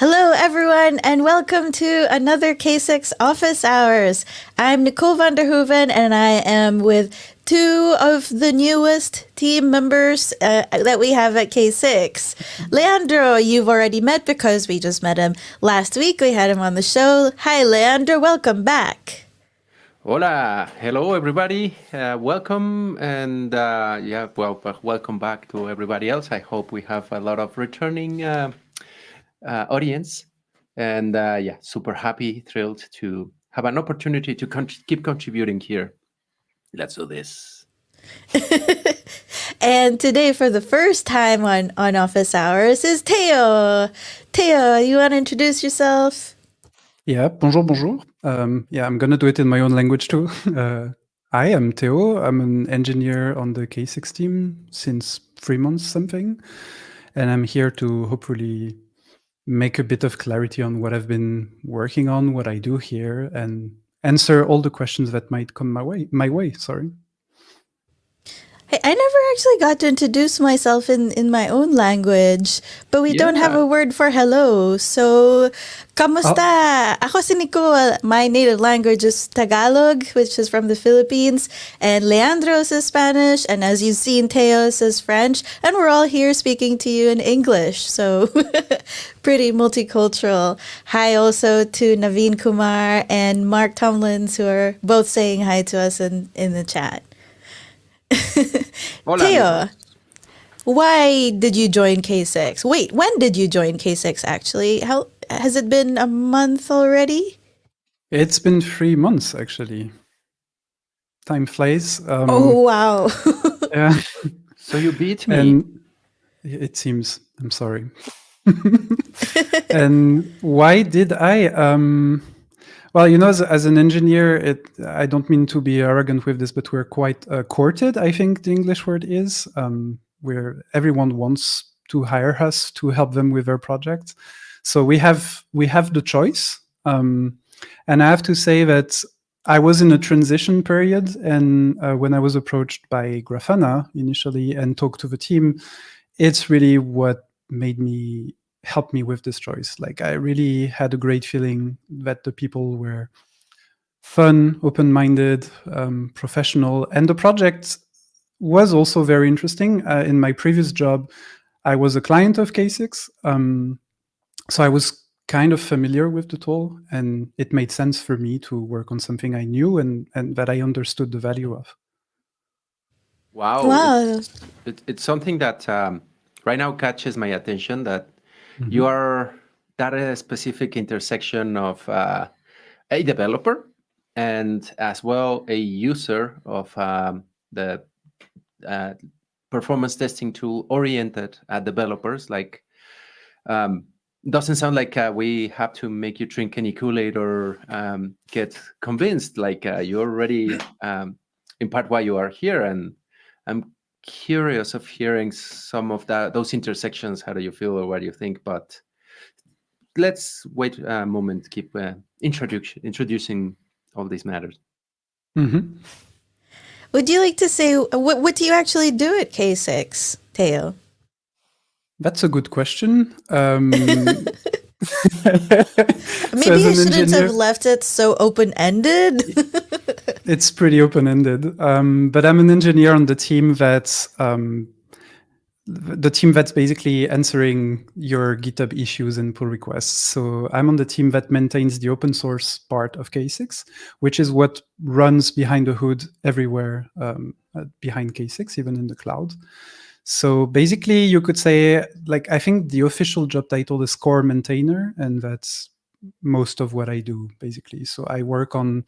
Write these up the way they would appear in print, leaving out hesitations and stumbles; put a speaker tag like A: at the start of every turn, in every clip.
A: Hello, everyone, and welcome to another K6 Office Hours. I'm Nicole van der Hoeven, and I am with two of the newest team members that we have at K6. Leandro, you've already met because we just met him last week. We had him on the show. Hi, Leandro. Welcome back.
B: Hola, hello everybody. Welcome and welcome back to everybody else. I hope we have a lot of returning audience, and super happy, thrilled to have an opportunity to keep contributing here. Let's do this.
A: And today, for the first time on Office Hours, is Théo. Théo, you want to introduce yourself?
C: Yeah, bonjour, bonjour. I'm going to do it in my own language too. I am Théo. I'm an engineer on the K6 team since 3 months something. And I'm here to hopefully make a bit of clarity on what I've been working on, what I do here, and answer all the questions that might come my way. Sorry.
A: Hey, I never actually got to introduce myself in my own language, but we don't have a word for hello. So, kamusta? Ako si Nicole. My native language is Tagalog, which is from the Philippines, and Leandro's is Spanish, and as you've seen, Teo's is French, and we're all here speaking to you in English. So, pretty multicultural. Hi also to Naveen Kumar and Mark Tomlins, who are both saying hi to us in the chat. Théo, why did you join K6? Wait, when did you join K6 actually? How has it been a month already?
C: It's been 3 months actually. Time flies.
A: Oh, wow.
C: Yeah.
B: So you beat me.
C: And it seems. I'm sorry. And why did I? Well, as an engineer, I don't mean to be arrogant with this, but we're quite courted, I think the English word is, where everyone wants to hire us to help them with their projects. So we have the choice. And I have to say that I was in a transition period, and when I was approached by Grafana initially and talked to the team, it's really what helped me with this choice. Like, I really had a great feeling that the people were fun, open-minded, professional, and the project was also very interesting. In my previous job, I was a client of K6, so I was kind of familiar with the tool, and it made sense for me to work on something I knew and that I understood the value of.
B: Wow. It's something that right now catches my attention, that you are that a specific intersection of a developer and as well a user of the performance testing tool oriented at developers. Like, doesn't sound like we have to make you drink any Kool-Aid or get convinced. Like, you already impart why you are here, and I'm curious of hearing some of those intersections. How do you feel, or what do you think? But let's wait a moment, keep introducing all these matters.
A: Would you like to say, what do you actually do at K6, Théo?
C: That's a good question.
A: Maybe I shouldn't have left it so open-ended.
C: It's pretty open-ended, but I'm an engineer on the team that's basically answering your GitHub issues and pull requests. So I'm on the team that maintains the open source part of K6, which is what runs behind the hood everywhere behind K6, even in the cloud. So basically, you could say, like, I think the official job title is core maintainer, and that's most of what I do, basically. So I work on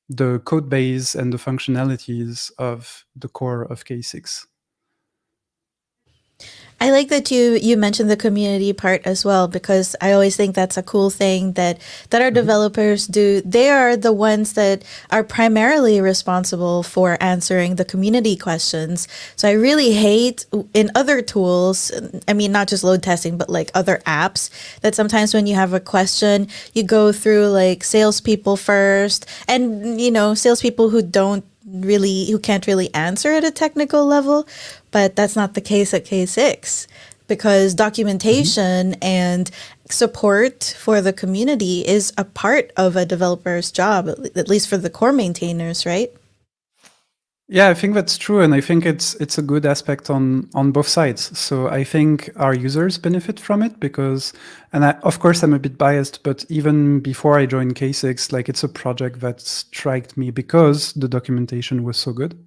C: the code base and the functionalities of the core of K6.
A: I like that you mentioned the community part as well, because I always think that's a cool thing that our developers do. They are the ones that are primarily responsible for answering the community questions. So I really hate in other tools, I mean, not just load testing, but like other apps, that sometimes when you have a question, you go through like salespeople first, and salespeople who can't really answer at a technical level. But that's not the case at K6. because documentation and support for the community is a part of a developer's job, at least for the core maintainers, right?
C: Yeah, I think that's true, and I think it's a good aspect on both sides. So I think our users benefit from it because, and of course I'm a bit biased, but even before I joined K6, like it's a project that struck me because the documentation was so good.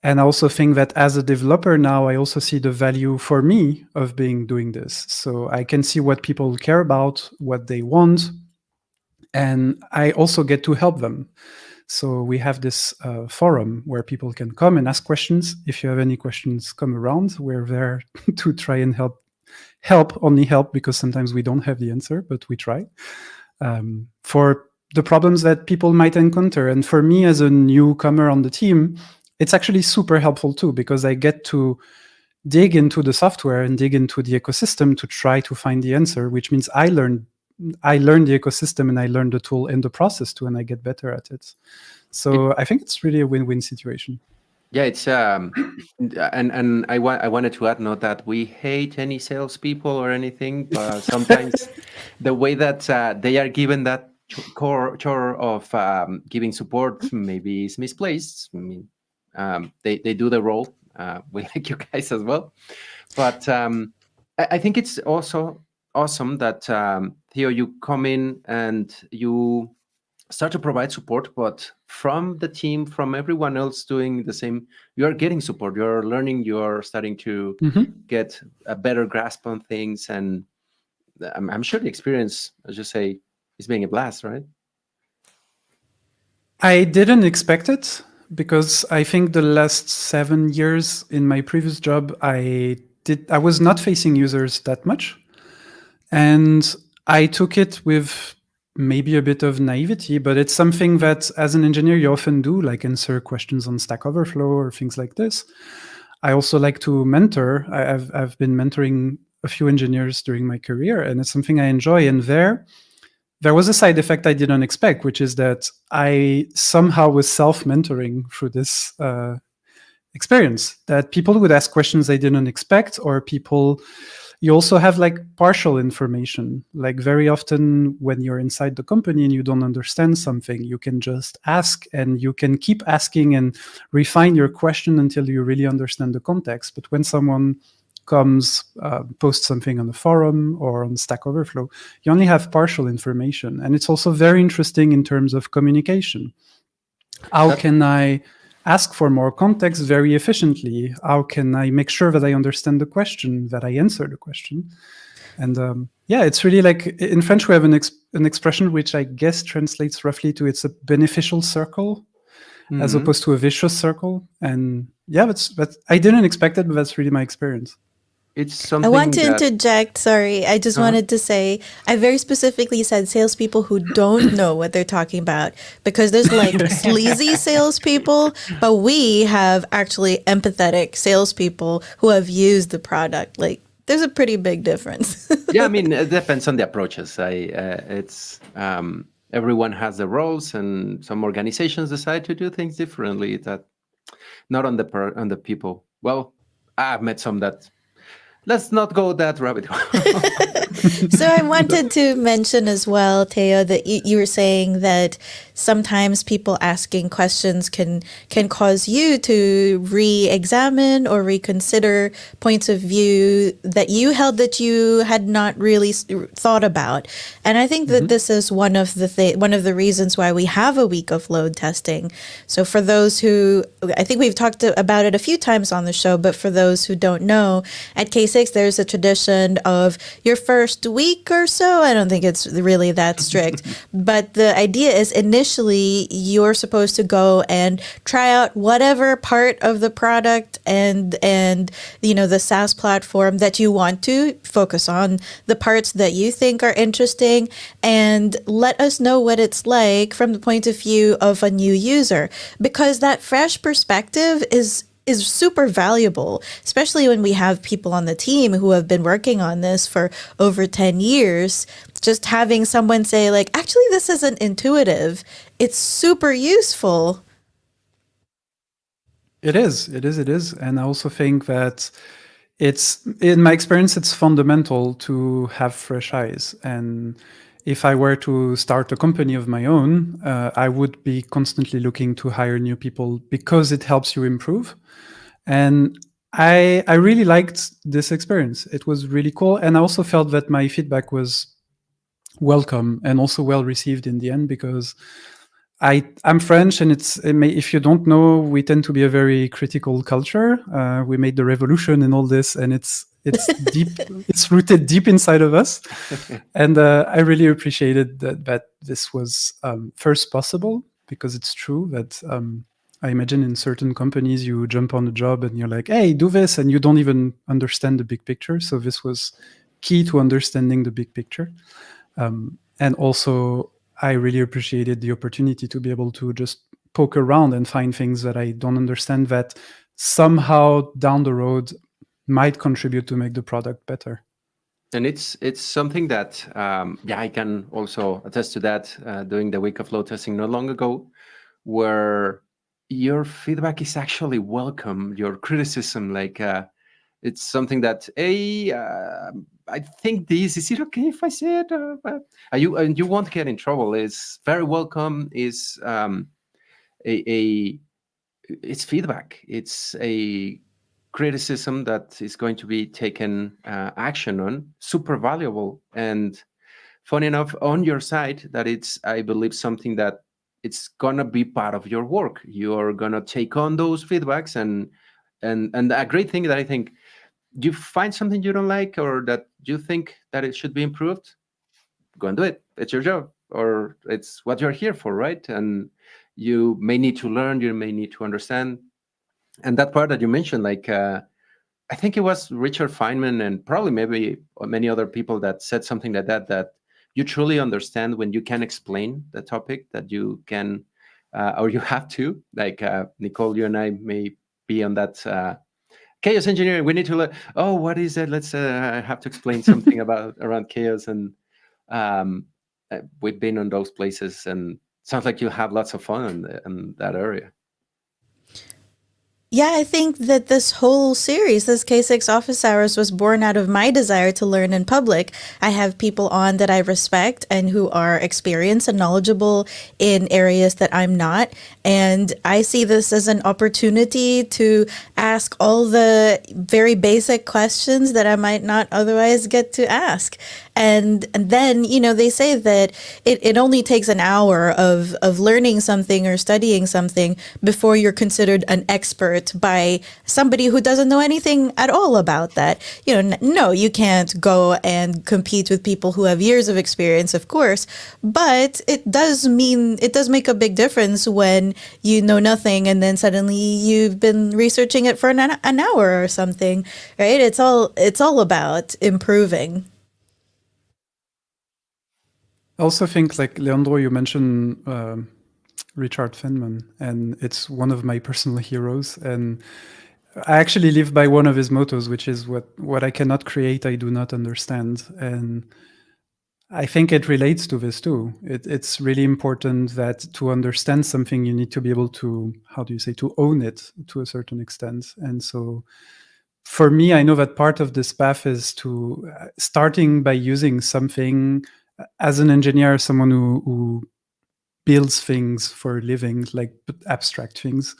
C: And I also think that as a developer now, I also see the value for me of doing this. So I can see what people care about, what they want, and I also get to help them. So we have this forum where people can come and ask questions. If you have any questions, come around. We're there to try and only help, because sometimes we don't have the answer, but we try. For the problems that people might encounter. And for me as a newcomer on the team, it's actually super helpful too, because I get to dig into the software and dig into the ecosystem to try to find the answer, which means I learn the ecosystem and I learn the tool and the process too, and I get better at it. So I think it's really a win-win situation.
B: Yeah, it's and I wanted to add, not that we hate any salespeople or anything, but sometimes the way that they are given that chore of giving support maybe is misplaced. I mean, they do the role. We like you guys as well, but I think it's also awesome that Theo, you come in and you start to provide support, but from the team, from everyone else doing the same, you're getting support, you're learning, you're starting to get a better grasp on things, and I'm sure the experience, as you say, is being a blast, right?
C: I didn't expect it, because I think the last 7 years in my previous job, I was not facing users that much, and I took it with maybe a bit of naivety, but it's something that as an engineer you often do, like answer questions on Stack Overflow or things like this. I also like to mentor. I've been mentoring a few engineers during my career, and it's something I enjoy. And there was a side effect I didn't expect, which is that I somehow was self-mentoring through this experience, that people would ask questions I didn't expect, or you also have like partial information. Like very often when you're inside the company and you don't understand something, you can just ask, and you can keep asking and refine your question until you really understand the context. But when someone comes, posts something on the forum or on Stack Overflow, you only have partial information. And it's also very interesting in terms of communication. How can I ask for more context very efficiently? How can I make sure that I understand the question, that I answer the question? And it's really like, in French we have an expression which I guess translates roughly to, it's a beneficial circle as opposed to a vicious circle. And yeah, but I didn't expect it, but that's really my experience.
B: It's something
A: I want to interject. Sorry, I just wanted to say, I very specifically said salespeople who don't know what they're talking about, because there's like sleazy salespeople, but we have actually empathetic salespeople who have used the product. Like, there's a pretty big difference.
B: Yeah, I mean, it depends on the approaches. It's everyone has their roles, and some organizations decide to do things differently. That not on the people. Well, I've met some that. Let's not go that rabbit hole.
A: So I wanted to mention as well, Théo, that you were saying that sometimes people asking questions can cause you to re-examine or reconsider points of view that you held that you had not really thought about. And I think that this is one of the reasons why we have a week of load testing. So for those who, I think we've talked about it a few times on the show, but for those who don't know, at K6 there's a tradition of your first week or so. I don't think it's really that strict, but the idea is initially you're supposed to go and try out whatever part of the product and the SaaS platform that you want to focus on, the parts that you think are interesting, and let us know what it's like from the point of view of a new user, because that fresh perspective is super valuable, especially when we have people on the team who have been working on this for over 10 years. Just having someone say, like, actually, this isn't intuitive. It's super useful.
C: It is. And I also think that it's, in my experience, it's fundamental to have fresh eyes. And if I were to start a company of my own, I would be constantly looking to hire new people because it helps you improve. And I really liked this experience. It was really cool. And I also felt that my feedback was welcome and also well received in the end, because I'm French, and if you don't know, we tend to be a very critical culture. We made the revolution and all this, and it's deep. It's rooted deep inside of us. And I really appreciated that this was first possible, because it's true that I imagine in certain companies you jump on a job and you're like, hey, do this, and you don't even understand the big picture. So this was key to understanding the big picture. And also, I really appreciated the opportunity to be able to just poke around and find things that I don't understand that somehow down the road might contribute to make the product better.
B: And it's something that, I can also attest to that, doing the week of load testing not long ago, where your feedback is actually welcome, your criticism, like it's something that, I think this, is it okay if I say it? You won't get in trouble. It's very welcome. Is it's feedback. It's a criticism that is going to be taken action on. Super valuable. And funny enough, on your side, that it's, I believe, something that it's gonna be part of your work. You're gonna take on those feedbacks, and a great thing that I think, you find something you don't like or that you think that it should be improved, go and do it. It's your job, or it's what you're here for, right? And you may need to learn, you may need to understand. And that part that you mentioned, like I think it was Richard Feynman and probably maybe many other people that said something like that you truly understand when you can explain the topic, that you can or you have to, like Nicole, you and I may be on that chaos engineering. We need to learn, oh, what is it? Let's have to explain something around chaos. And we've been on those places, and sounds like you have lots of fun in that area.
A: Yeah, I think that this whole series, this K6 Office Hours, was born out of my desire to learn in public. I have people on that I respect and who are experienced and knowledgeable in areas that I'm not. And I see this as an opportunity to ask all the very basic questions that I might not otherwise get to ask. And then, they say that it only takes an hour of learning something or studying something before you're considered an expert by somebody who doesn't know anything at all about that. No, you can't go and compete with people who have years of experience, of course, but it does make a big difference when you know nothing and then suddenly you've been researching it for an hour or something, right? It's all about improving.
C: I also think, like Leandro, you mentioned Richard Feynman, and it's one of my personal heroes. And I actually live by one of his mottos, which is what I cannot create, I do not understand. And I think it relates to this too. It's really important that to understand something, you need to be able to, to own it to a certain extent. And so for me, I know that part of this path is to starting by using something as an engineer, someone who builds things for a living, like abstract things,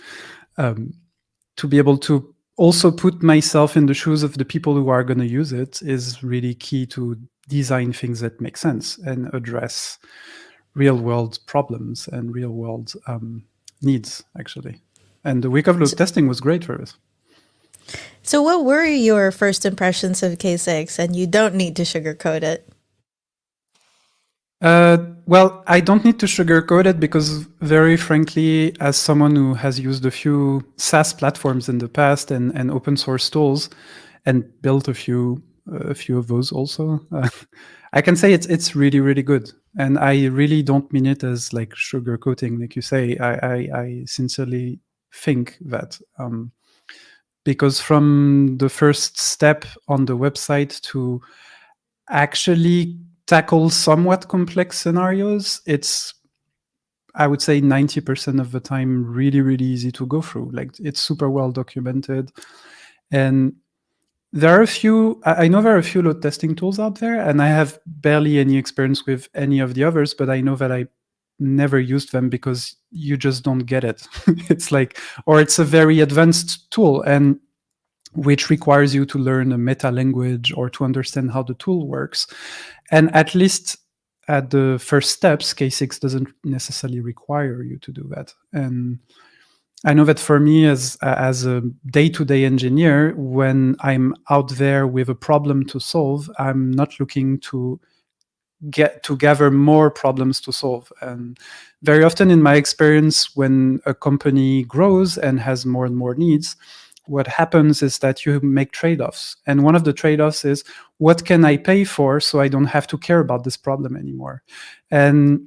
C: to be able to also put myself in the shoes of the people who are going to use it is really key to design things that make sense and address real world problems and real world needs, actually. And the week of load testing was great for us.
A: So what were your first impressions of K6? And you don't need to sugarcoat it.
C: Well, I don't need to sugarcoat it because, very frankly, as someone who has used a few SaaS platforms in the past and open source tools, and built a few of those also, I can say it's really, really good. And I really don't mean it as like sugarcoating, like you say. I sincerely think that because from the first step on the website to actually tackle somewhat complex scenarios, it's, I would say, 90% of the time really, really easy to go through. Like, it's super well documented. And There are a few. I know there are a few load testing tools out there, and I have barely any experience with any of the others. But I know that I never used them because you just don't get it. It's like, or it's a very advanced tool, and which requires you to learn a meta language or to understand how the tool works. And at least at the first steps, K6 doesn't necessarily require you to do that. And I know that for me as a day-to-day engineer, when I'm out there with a problem to solve, I'm not looking to gather more problems to solve. And very often in my experience, when a company grows and has more and more needs, what happens is that you make trade-offs. And one of the trade-offs is, what can I pay for so I don't have to care about this problem anymore? And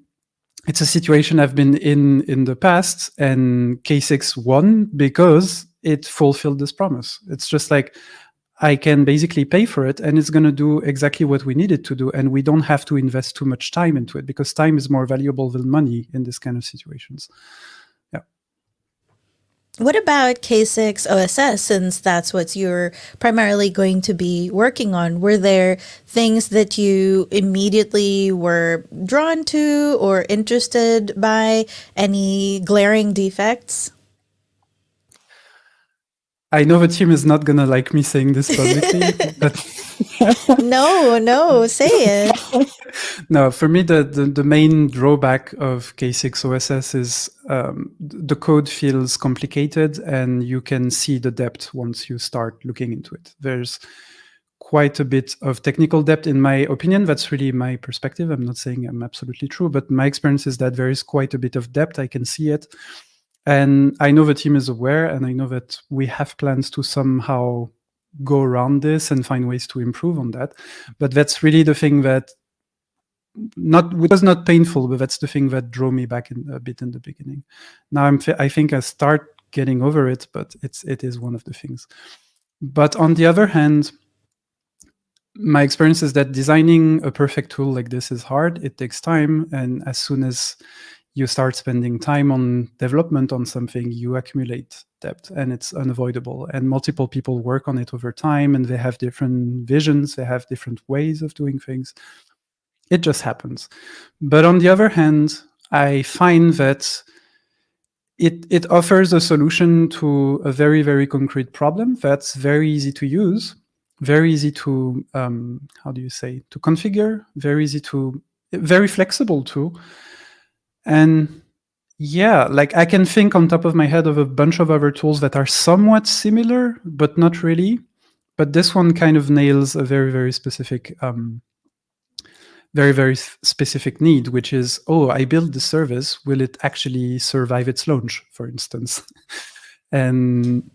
C: it's a situation I've been in the past, and K6 won because it fulfilled this promise. It's just like, I can basically pay for it, and it's going to do exactly what we need it to do, and we don't have to invest too much time into it, because time is more valuable than money in this kind of situations. Yeah.
A: What about K6 OSS, since that's what you're primarily going to be working on? Were there things that you immediately were drawn to or interested by? Any glaring defects?
C: I know the team is not going to like me saying this publicly, but
A: No, say it.
C: no, for me, the main drawback of K6 OSS is the code feels complicated, and you can see the depth once you start looking into it. There's quite a bit of technical depth, in my opinion. That's really my perspective. I'm not saying I'm absolutely true, but my experience is that there is quite a bit of depth. I can see it. And I know the team is aware, and I know that we have plans to somehow go around this and find ways to improve on that. But that's really the thing that it was not painful, but that's the thing that drew me back a bit in the beginning. Now I think I start getting over it, but it is one of the things. But on the other hand, my experience is that designing a perfect tool like this is hard. It takes time, and as soon as you start spending time on development on something, you accumulate debt, and it's unavoidable. And multiple people work on it over time, and they have different visions, they have different ways of doing things. It just happens. But on the other hand, I find that it offers a solution to a very, very concrete problem that's very easy to use, very easy to, to configure, very flexible too. And yeah, like I can think on top of my head of a bunch of other tools that are somewhat similar, but not really. But this one kind of nails a very, very specific, specific need, which is, I built the service. Will it actually survive its launch, for instance? And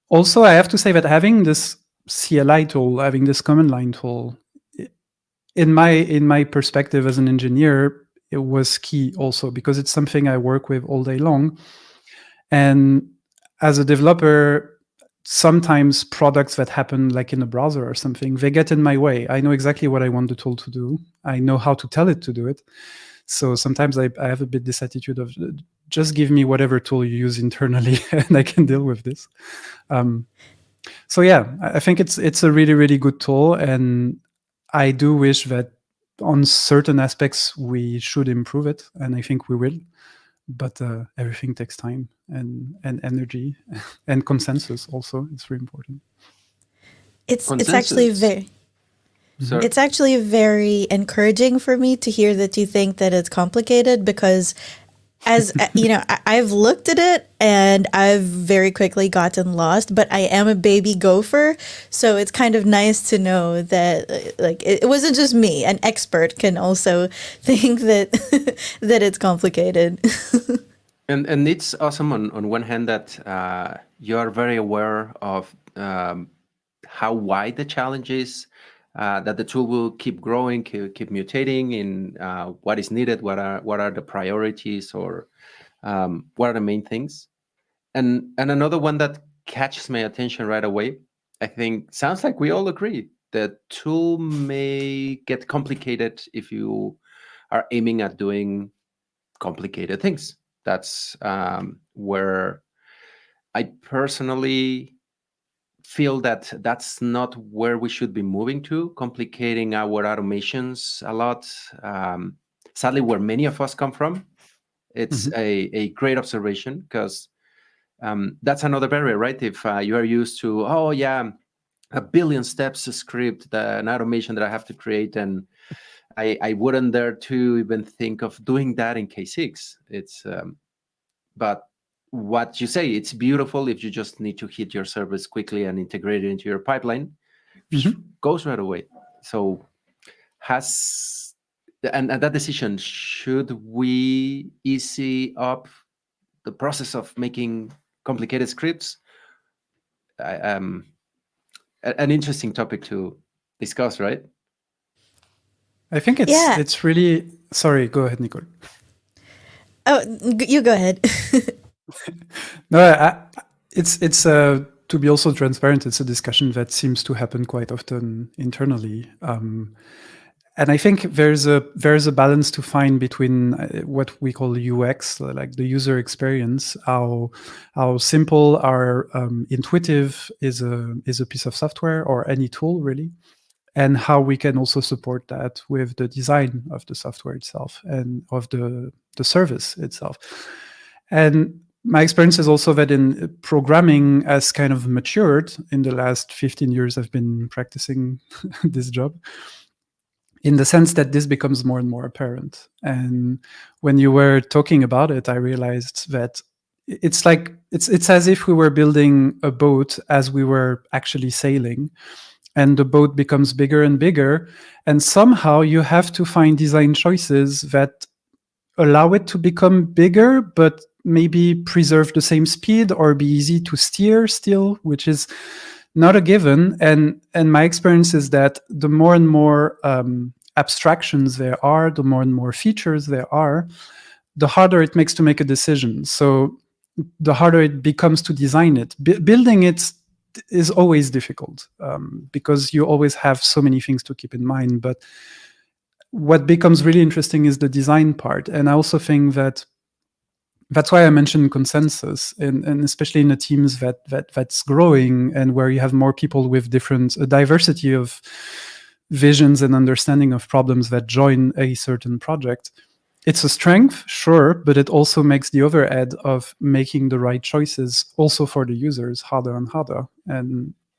C: also, I have to say that having this CLI tool, having this command line tool, in my perspective as an engineer, it was key also, because it's something I work with all day long. And as a developer, sometimes products that happen like in a browser or something, they get in my way. I know exactly what I want the tool to do. I know how to tell it to do it. So sometimes I have a bit this attitude of, just give me whatever tool you use internally and I can deal with this. So yeah, I think it's a really, really good tool. And I do wish that on certain aspects we should improve it. And I think we will. But everything takes time and energy and consensus also. It's very important.
A: It's actually it's actually very encouraging for me to hear that you think that it's complicated, because as you know, I've looked at it and I've very quickly gotten lost, but I am a baby gopher. So it's kind of nice to know that like it wasn't just me. An expert can also think that that it's complicated.
B: And it's awesome on one hand that you are very aware of how wide the challenge is, that the tool will keep growing, keep mutating in what is needed, what are the priorities, or what are the main things. And another one that catches my attention right away, I think sounds like we all agree, the tool may get complicated if you are aiming at doing complicated things. That's where I personally feel that that's not where we should be moving to, complicating our automations a lot. Sadly, where many of us come from, it's a great observation, because that's another barrier, right? If you are used to, oh yeah, a billion steps script, an automation that I have to create, and I wouldn't dare to even think of doing that in K6. It's but what you say, it's beautiful if you just need to hit your service quickly and integrate it into your pipeline. Goes right away. So and that decision, should we easy up the process of making complicated scripts? An interesting topic to discuss, right?
C: I think it's really... Sorry, go ahead, Nicole.
A: Oh, you go ahead.
C: No, it's to be also transparent, it's a discussion that seems to happen quite often internally. And I think there's a balance to find between what we call UX, like the user experience, how simple or intuitive is a piece of software or any tool really, and how we can also support that with the design of the software itself and of the service itself. And my experience is also that in programming has kind of matured in the last 15 years I've been practicing this job, in the sense that this becomes more and more apparent. And when you were talking about it, I realized that it's like it's as if we were building a boat as we were actually sailing, and the boat becomes bigger and bigger, and somehow you have to find design choices that allow it to become bigger, but maybe preserve the same speed or be easy to steer still, which is not a given. And my experience is that the more and more abstractions there are, the more and more features there are, the harder it makes to make a decision. So the harder it becomes to design it. Building it is always difficult because you always have so many things to keep in mind. But what becomes really interesting is the design part. And I also think that that's why I mentioned consensus, and especially in the teams that's growing and where you have more people with a diversity of visions and understanding of problems that join a certain project. It's a strength, sure, but it also makes the other end of making the right choices also for the users harder and harder,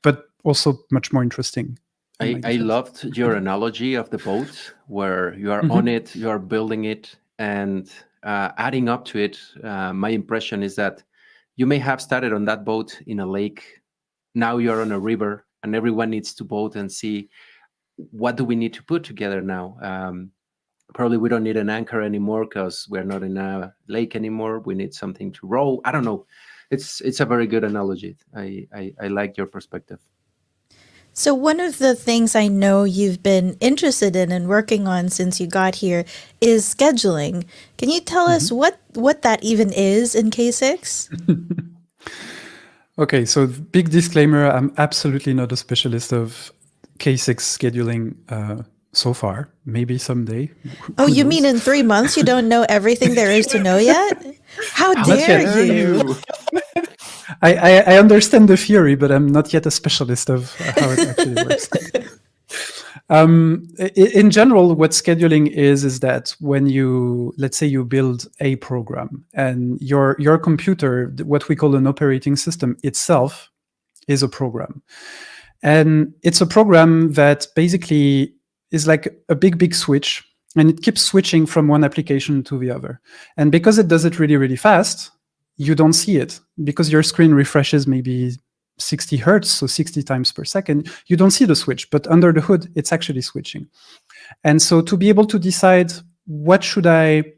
C: but also much more interesting.
B: I loved your analogy of the boat, where you are on it, you are building it, and adding up to it. My impression is that you may have started on that boat in a lake. Now you're on a river, and everyone needs to boat and see, what do we need to put together now? Probably we don't need an anchor anymore because we're not in a lake anymore. We need something to row. I don't know. It's a very good analogy. I like your perspective.
A: So one of the things I know you've been interested in and working on since you got here is scheduling. Can you tell us what that even is in K6?
C: Okay, so big disclaimer, I'm absolutely not a specialist of K6 scheduling so far. Maybe someday.
A: Oh, you mean in 3 months you don't know everything there is to know yet? How dare you?
C: I understand the theory, but I'm not yet a specialist of how it actually works. In general, what scheduling is that when let's say you build a program, and your computer, what we call an operating system itself, is a program. And it's a program that basically is like a big switch, and it keeps switching from one application to the other. And because it does it really, really fast, you don't see it because your screen refreshes maybe 60 hertz, so 60 times per second. You don't see the switch, but under the hood, it's actually switching. And so to be able to decide what should I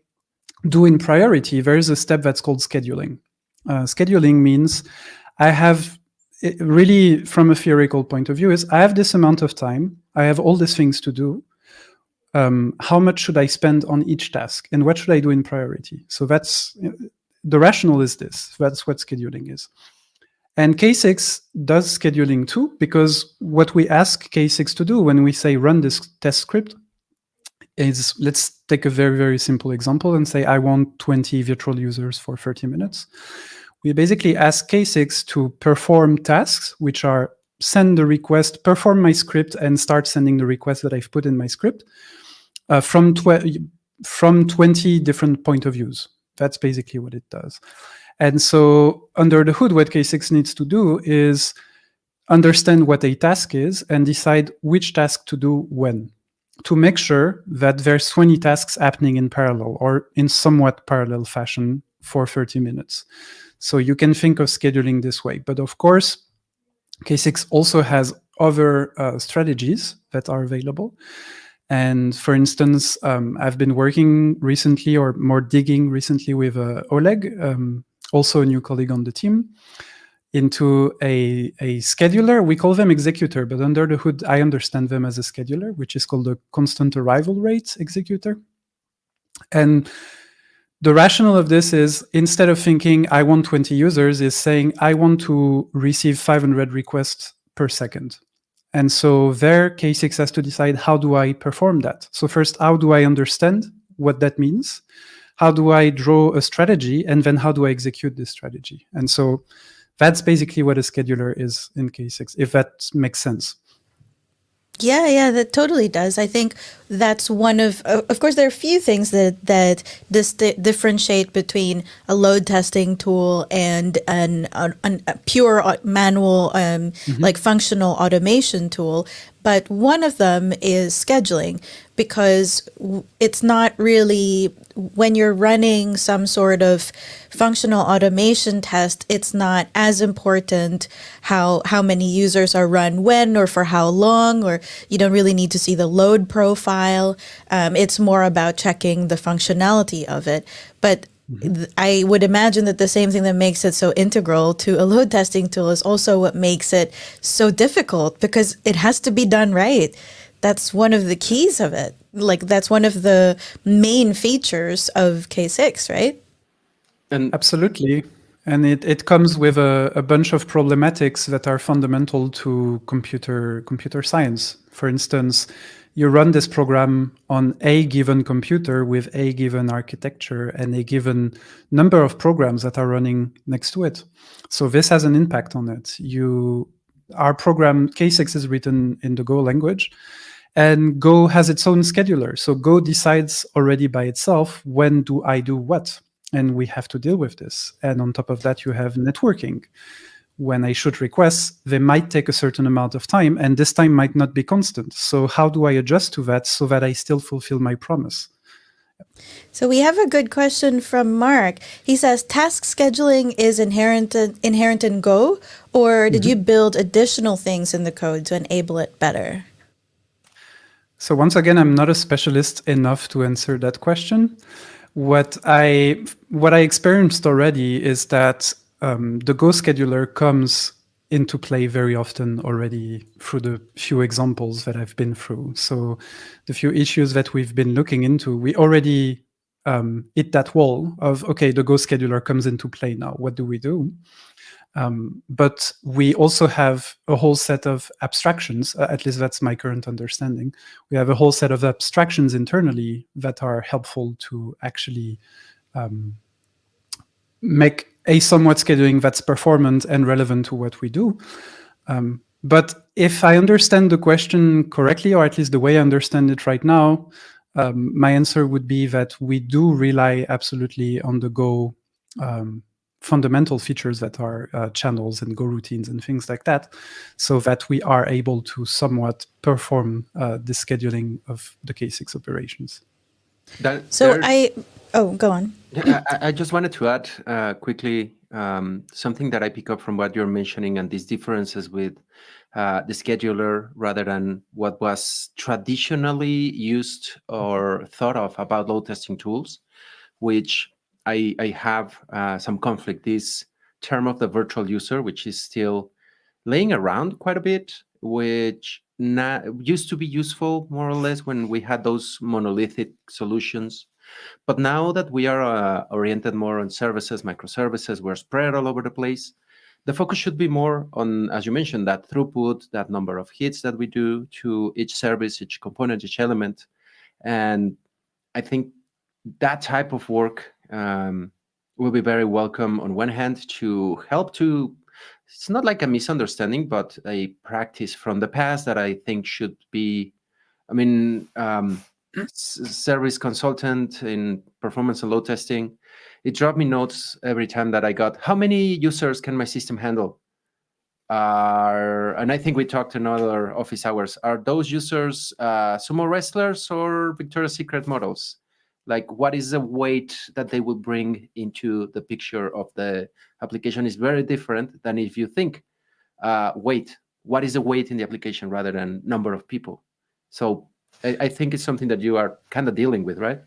C: do in priority, there is a step that's called scheduling. Scheduling means I have, really from a theoretical point of view, is I have this amount of time, I have all these things to do. How much should I spend on each task, and what should I do in priority? So that's the rationale is this. That's what scheduling is. And K6 does scheduling too, because what we ask K6 to do when we say run this test script is, let's take a very, very simple example and say I want 20 virtual users for 30 minutes. We basically ask K6 to perform tasks which are send the request, perform my script, and start sending the request that I've put in my script from 20 different point of views. That's basically what it does. And so under the hood, what K6 needs to do is understand what a task is and decide which task to do when, to make sure that there's 20 tasks happening in parallel or in somewhat parallel fashion for 30 minutes. So you can think of scheduling this way. But of course, K6 also has other strategies that are available. And for instance, I've been working recently, or more digging recently, with Oleg, also a new colleague on the team, into a scheduler. We call them executor, but under the hood, I understand them as a scheduler, which is called the constant arrival rate executor. And the rationale of this is, instead of thinking I want 20 users, is saying I want to receive 500 requests per second. And so there, K6 has to decide, how do I perform that? So first, how do I understand what that means? How do I draw a strategy? And then how do I execute this strategy? And so that's basically what a scheduler is in K6, if that makes sense.
A: Yeah, that totally does. I think that's one of course, there are a few things that differentiate between a load testing tool and a pure manual, like functional automation tool. But one of them is scheduling, because it's not really, when you're running some sort of functional automation test, it's not as important how many users are run when or for how long, or you don't really need to see the load profile. It's more about checking the functionality of it. But I would imagine that the same thing that makes it so integral to a load testing tool is also what makes it so difficult, because it has to be done right. That's one of the keys of it. Like, that's one of the main features of K6, right?
B: And
C: absolutely. And it comes with a bunch of problematics that are fundamental to computer science. For instance, you run this program on a given computer with a given architecture and a given number of programs that are running next to it. So this has an impact on it. Our program, K6, is written in the Go language, and Go has its own scheduler. So Go decides already by itself, when do I do what? And we have to deal with this. And on top of that, you have networking. When I shoot requests, they might take a certain amount of time, and this time might not be constant. So how do I adjust to that so that I still fulfill my promise?
A: So we have a good question from Mark. He says, task scheduling is inherent in Go, or did you build additional things in the code to enable it better?
C: So once again, I'm not a specialist enough to answer that question. What I experienced already is that the Go scheduler comes into play very often already through the few examples that I've been through. So the few issues that we've been looking into, we already hit that wall of, okay, the Go scheduler comes into play now. What do we do? But we also have a whole set of abstractions, at least that's my current understanding. We have a whole set of abstractions internally that are helpful to actually make a somewhat scheduling that's performant and relevant to what we do. But if I understand the question correctly, or at least the way I understand it right now, my answer would be that we do rely absolutely on the Go fundamental features that are channels and Go routines and things like that, so that we are able to somewhat perform the scheduling of the K6 operations.
A: Go on.
B: I just wanted to add quickly something that I pick up from what you're mentioning, and these differences with the scheduler rather than what was traditionally used or thought of about load testing tools, which I have some conflict. This term of the virtual user, which is still laying around quite a bit, which used to be useful more or less when we had those monolithic solutions. But now that we are oriented more on services, microservices, we're spread all over the place. The focus should be more on, as you mentioned, that throughput, that number of hits that we do to each service, each component, each element. And I think that type of work will be very welcome on one hand to help to it's not like a misunderstanding, but a practice from the past that I think should be, I mean, service consultant in performance and load testing. It dropped me notes every time that I got, how many users can my system handle? And I think we talked in other office hours. Are those users sumo wrestlers or Victoria's Secret models? Like, what is the weight that they will bring into the picture of the application is very different than if you think weight. What is the weight in the application rather than number of people? So I think it's something that you are kind of dealing with, right?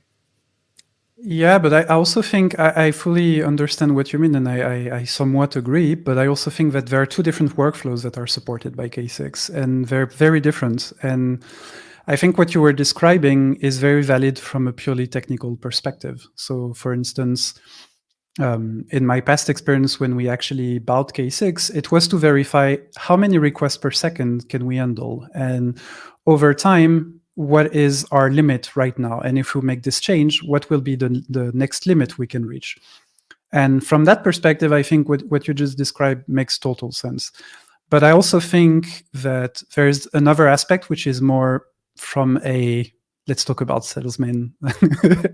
C: Yeah, but I also think I fully understand what you mean, and I somewhat agree, but I also think that there are two different workflows that are supported by K6, and they're very different. And I think what you were describing is very valid from a purely technical perspective. So, for instance, in my past experience, when we actually built K6, it was to verify how many requests per second can we handle. And over time, what is our limit right now? And if we make this change, what will be the next limit we can reach? And from that perspective, I think what you just described makes total sense. But I also think that there's another aspect, which is more from a, let's talk about salesmen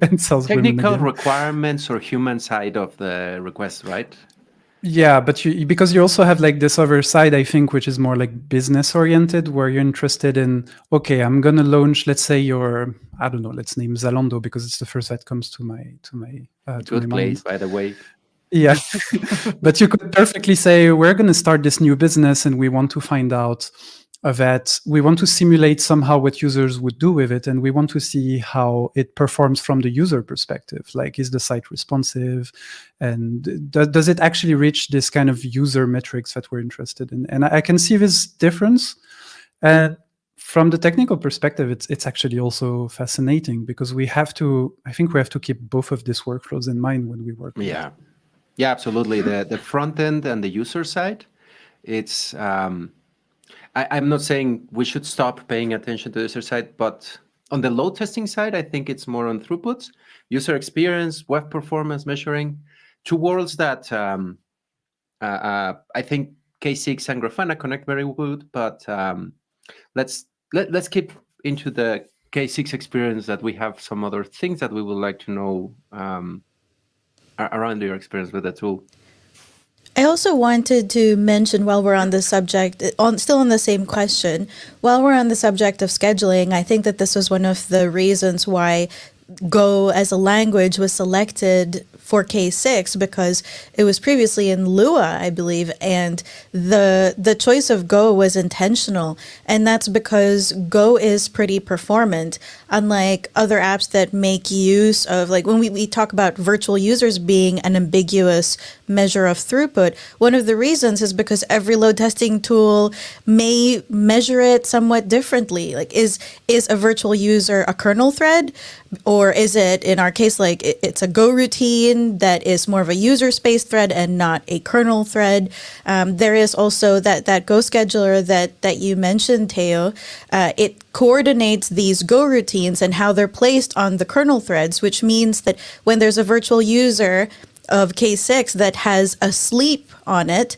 C: and saleswomen.
B: Technical requirements or human side of the request, right?
C: Yeah, but because you also have like this other side, I think, which is more like business oriented, where you're interested in, okay, I'm gonna launch, let's say I don't know, let's name Zalando because it's the first that comes to my
B: Good place, by the way.
C: Yeah, but you could perfectly say we're gonna start this new business and we want to find out that we want to simulate somehow what users would do with it, and we want to see how it performs from the user perspective. Like, is the site responsive, and does it actually reach this kind of user metrics that we're interested in? And I can see this difference. And from the technical perspective, it's actually also fascinating because I think we have to keep both of these workflows in mind when we work.
B: Yeah, absolutely. The front end and the user side, it's. I'm not saying we should stop paying attention to the user side, but on the load testing side, I think it's more on throughputs, user experience, web performance measuring, two worlds that I think K6 and Grafana connect very good. But let's keep into the K6 experience that we have some other things that we would like to know around your experience with the tool.
A: I also wanted to mention, while we're on the subject, still on the same question, while we're on the subject of scheduling, I think that this was one of the reasons why Go as a language was selected for K6, because it was previously in Lua, I believe, and the choice of Go was intentional, and that's because Go is pretty performant, unlike other apps that make use of, like, when we talk about virtual users being an ambiguous measure of throughput, one of the reasons is because every load testing tool may measure it somewhat differently. Like, is a virtual user a kernel thread? Or is it, in our case, like it's a Go routine that is more of a user space thread and not a kernel thread? There is also that Go scheduler that you mentioned, Théo. It coordinates these Go routines and how they're placed on the kernel threads, which means that when there's a virtual user of K6 that has a sleep on it,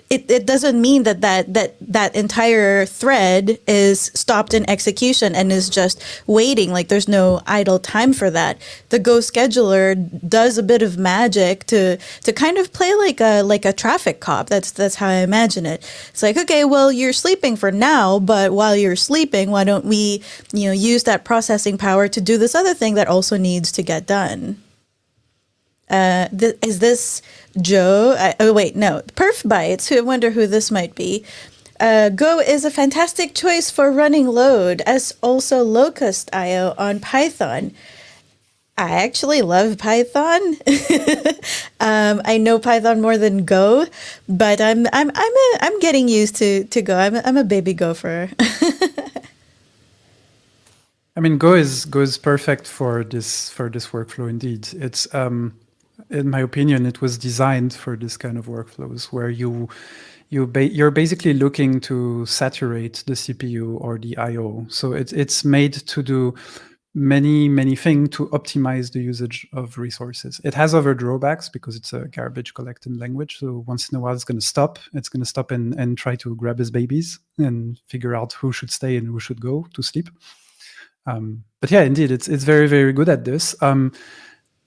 A: it doesn't mean that entire thread is stopped in execution and is just waiting. Like, there's no idle time for that. The Go scheduler does a bit of magic to kind of play like a traffic cop. That's how I imagine it. It's like, okay, well, you're sleeping for now, but while you're sleeping, why don't we, use that processing power to do this other thing that also needs to get done? Is this Joe? Oh, wait, no. Perf Bytes. I wonder who this might be. Go is a fantastic choice for running load, as also Locust IO on Python. I actually love Python. I know Python more than Go, but I'm getting used to Go. I'm a baby gopher.
C: I mean, Go is perfect for this workflow. Indeed, it's in my opinion, it was designed for this kind of workflows where you're basically looking to saturate the CPU or the I/O. So it's made to do many things to optimize the usage of resources. It has other drawbacks because it's a garbage collecting language. So once in a while, it's going to stop. It's going to stop and try to grab his babies and figure out who should stay and who should go to sleep. But yeah, indeed, it's very, very good at this.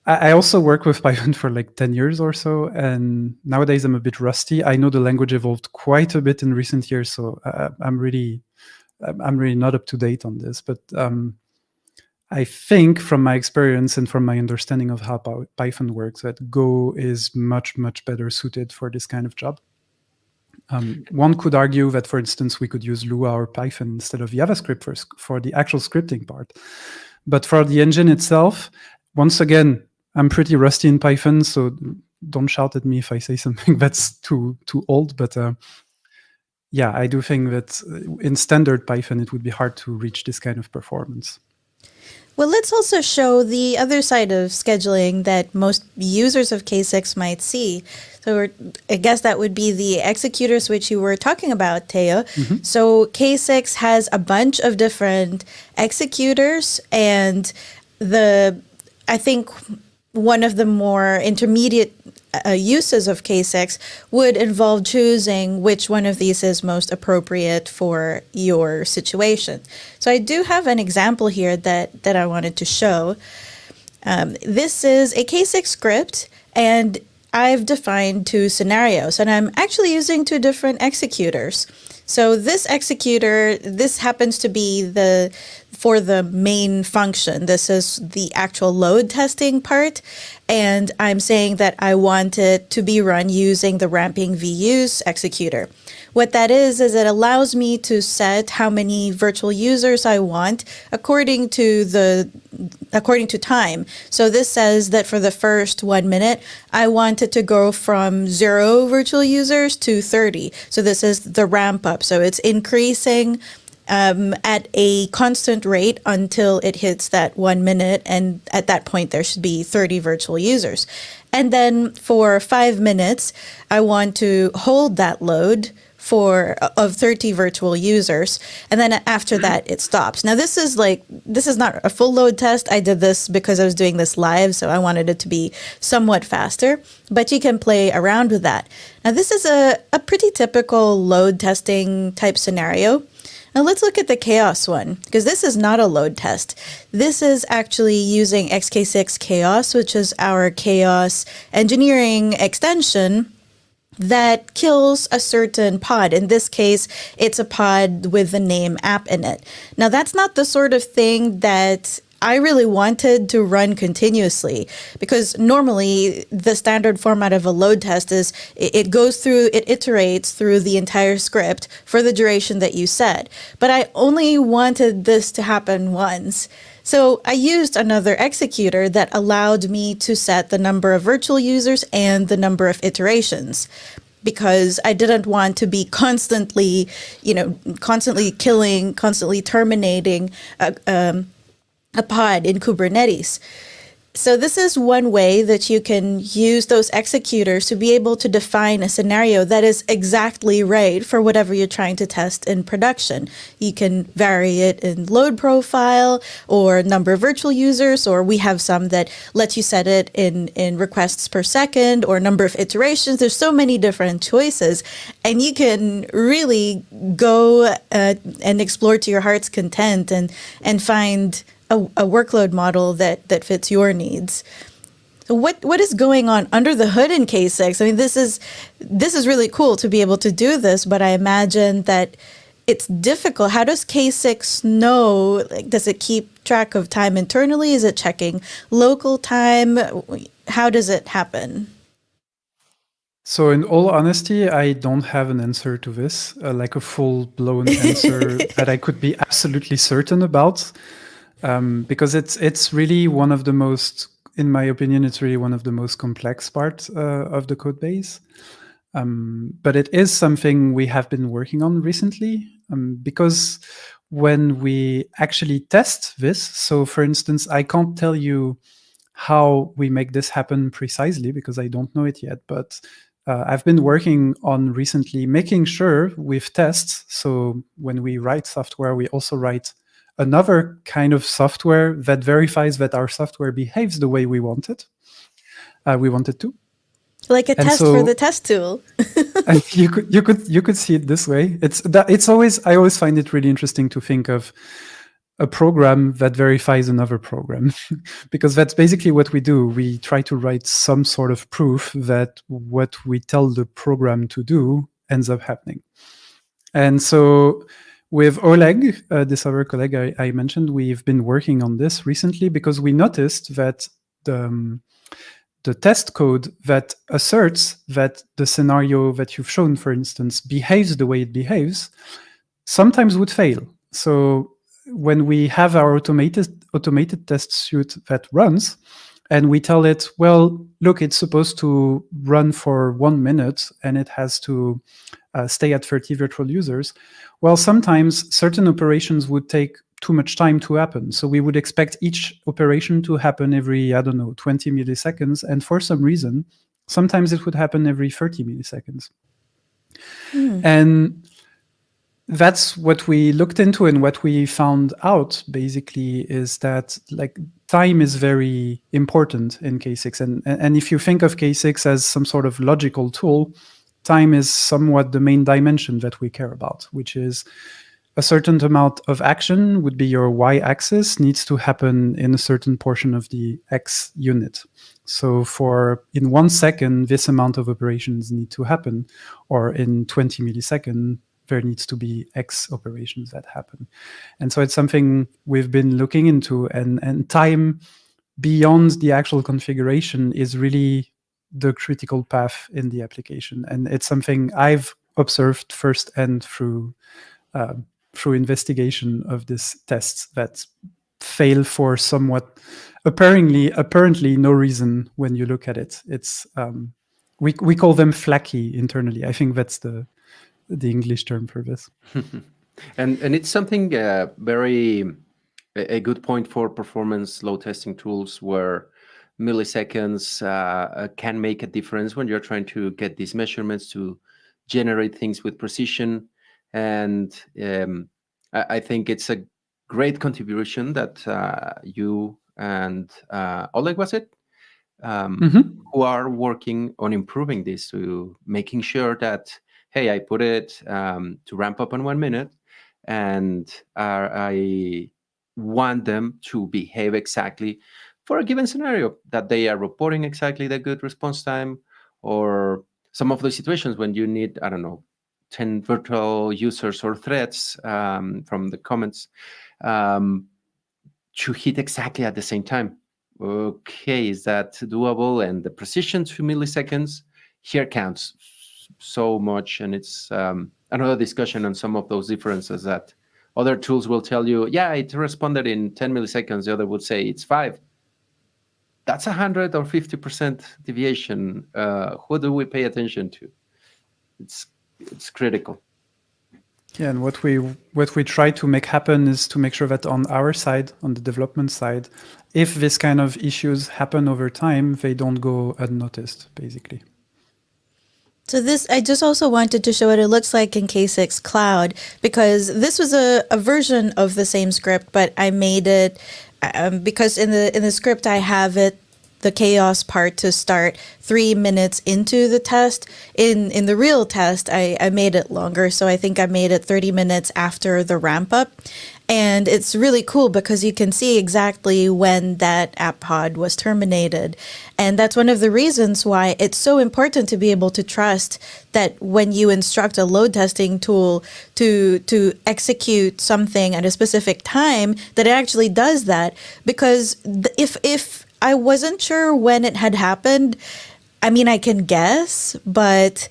C: I also work with Python for like 10 years or so, and nowadays I'm a bit rusty. I know the language evolved quite a bit in recent years, so I'm really not up to date on this. But I think from my experience and from my understanding of how Python works, that Go is much, much better suited for this kind of job. One could argue that, for instance, we could use Lua or Python instead of JavaScript for the actual scripting part. But for the engine itself, once again, I'm pretty rusty in Python, so don't shout at me if I say something that's too old. But yeah, I do think that in standard Python, it would be hard to reach this kind of performance.
A: Well, let's also show the other side of scheduling that most users of K6 might see. So I guess that would be the executors, which you were talking about, Théo.
C: Mm-hmm.
A: So K6 has a bunch of different executors, and I think one of the more intermediate uses of K6 would involve choosing which one of these is most appropriate for your situation. So I do have an example here that I wanted to show. This is a K6 script, and I've defined 2 scenarios, and I'm actually using 2 different executors. So this executor, this happens to be for the main function. This is the actual load testing part. And I'm saying that I want it to be run using the ramping vuse executor. What that is it allows me to set how many virtual users I want according to time. So this says that for the first 1 minute, I want it to go from 0 virtual users to 30. So this is the ramp up. So it's increasing at a constant rate until it hits that 1 minute. And at that point, there should be 30 virtual users. And then for 5 minutes, I want to hold that load of 30 virtual users. And then after that, it stops. Now, this is not a full load test. I did this because I was doing this live, so I wanted it to be somewhat faster. But you can play around with that. Now, this is a pretty typical load testing type scenario. Now let's look at the chaos one, because this is not a load test. This is actually using XK6 Chaos, which is our chaos engineering extension that kills a certain pod. In this case, it's a pod with the name app in it. Now that's not the sort of thing that I really wanted to run continuously, because normally the standard format of a load test is it iterates through the entire script for the duration that you set. But I only wanted this to happen once. So I used another executor that allowed me to set the number of virtual users and the number of iterations, because I didn't want to be constantly killing, constantly terminating a pod in Kubernetes. So this is one way that you can use those executors to be able to define a scenario that is exactly right for whatever you're trying to test in production. You can vary it in load profile or number of virtual users, or we have some that lets you set it in requests per second or number of iterations. There's so many different choices, and you can really go and explore to your heart's content and find a workload model that fits your needs. So what is going on under the hood in K6? I mean, this is really cool to be able to do this, but I imagine that it's difficult. How does K6 know? Does it keep track of time internally? Is it checking local time? How does it happen?
C: So in all honesty, I don't have an answer to this, like a full-blown answer that I could be absolutely certain about. Because it's really one of the most, in my opinion, it's really one of the most complex parts of the code base. But it is something we have been working on recently, because when we actually test this, so for instance, I can't tell you how we make this happen precisely because I don't know it yet, but I've been working on recently making sure with tests, so when we write software, we also write another kind of software that verifies that our software behaves the way we want it to.
A: Like a test for the test tool.
C: And you could see it this way. I always find it really interesting to think of a program that verifies another program, because that's basically what we do. We try to write some sort of proof that what we tell the program to do ends up happening. And so with Oleg, this other colleague I mentioned, we've been working on this recently because we noticed that the test code that asserts that the scenario that you've shown, for instance, behaves the way it behaves, sometimes would fail. So when we have our automated test suite that runs, and we tell it, well, look, it's supposed to run for 1 minute, and it has to stay at 30 virtual users. Well, sometimes certain operations would take too much time to happen. So we would expect each operation to happen every, 20 milliseconds. And for some reason, sometimes it would happen every 30 milliseconds. And that's what we looked into, and what we found out basically is that like time is very important in K6. And if you think of K6 as some sort of logical tool, time is somewhat the main dimension that we care about, which is a certain amount of action would be your y-axis needs to happen in a certain portion of the x unit. So in 1 second, this amount of operations need to happen, or in 20 milliseconds, there needs to be X operations that happen. And so it's something we've been looking into, and time beyond the actual configuration is really the critical path in the application. And it's something I've observed firsthand through investigation of these tests that fail for somewhat apparently no reason when you look at it. It's we call them flaky internally. I think that's the English term for this.
B: And it's something a good point for performance load testing tools, where milliseconds can make a difference when you're trying to get these measurements to generate things with precision. And I think it's a great contribution that you and Oleg, was it? Who are working on improving this, to making sure that, hey, I put it to ramp up in 1 minute, and I want them to behave exactly for a given scenario, that they are reporting exactly the good response time, or some of those situations when you need, 10 virtual users or threads from the comments to hit exactly at the same time. Okay, is that doable? And the precision to milliseconds here counts so much. And it's another discussion on some of those differences, that other tools will tell you, yeah, it responded in 10 milliseconds. The other would say it's 5. That's 100 or 50% deviation. Who do we pay attention to? It's critical.
C: Yeah, and what we try to make happen is to make sure that on our side, on the development side, if this kind of issues happen over time, they don't go unnoticed, basically.
A: So this, I just also wanted to show what it looks like in K6 Cloud, because this was a version of the same script, but I made it because in the script I have the chaos part to start 3 minutes into the test. In the real test, I made it longer, so I think I made it 30 minutes after the ramp up. And it's really cool because you can see exactly when that app pod was terminated. And that's one of the reasons why it's so important to be able to trust that when you instruct a load testing tool to execute something at a specific time, that it actually does that. Because if I wasn't sure when it had happened, I mean, I can guess, but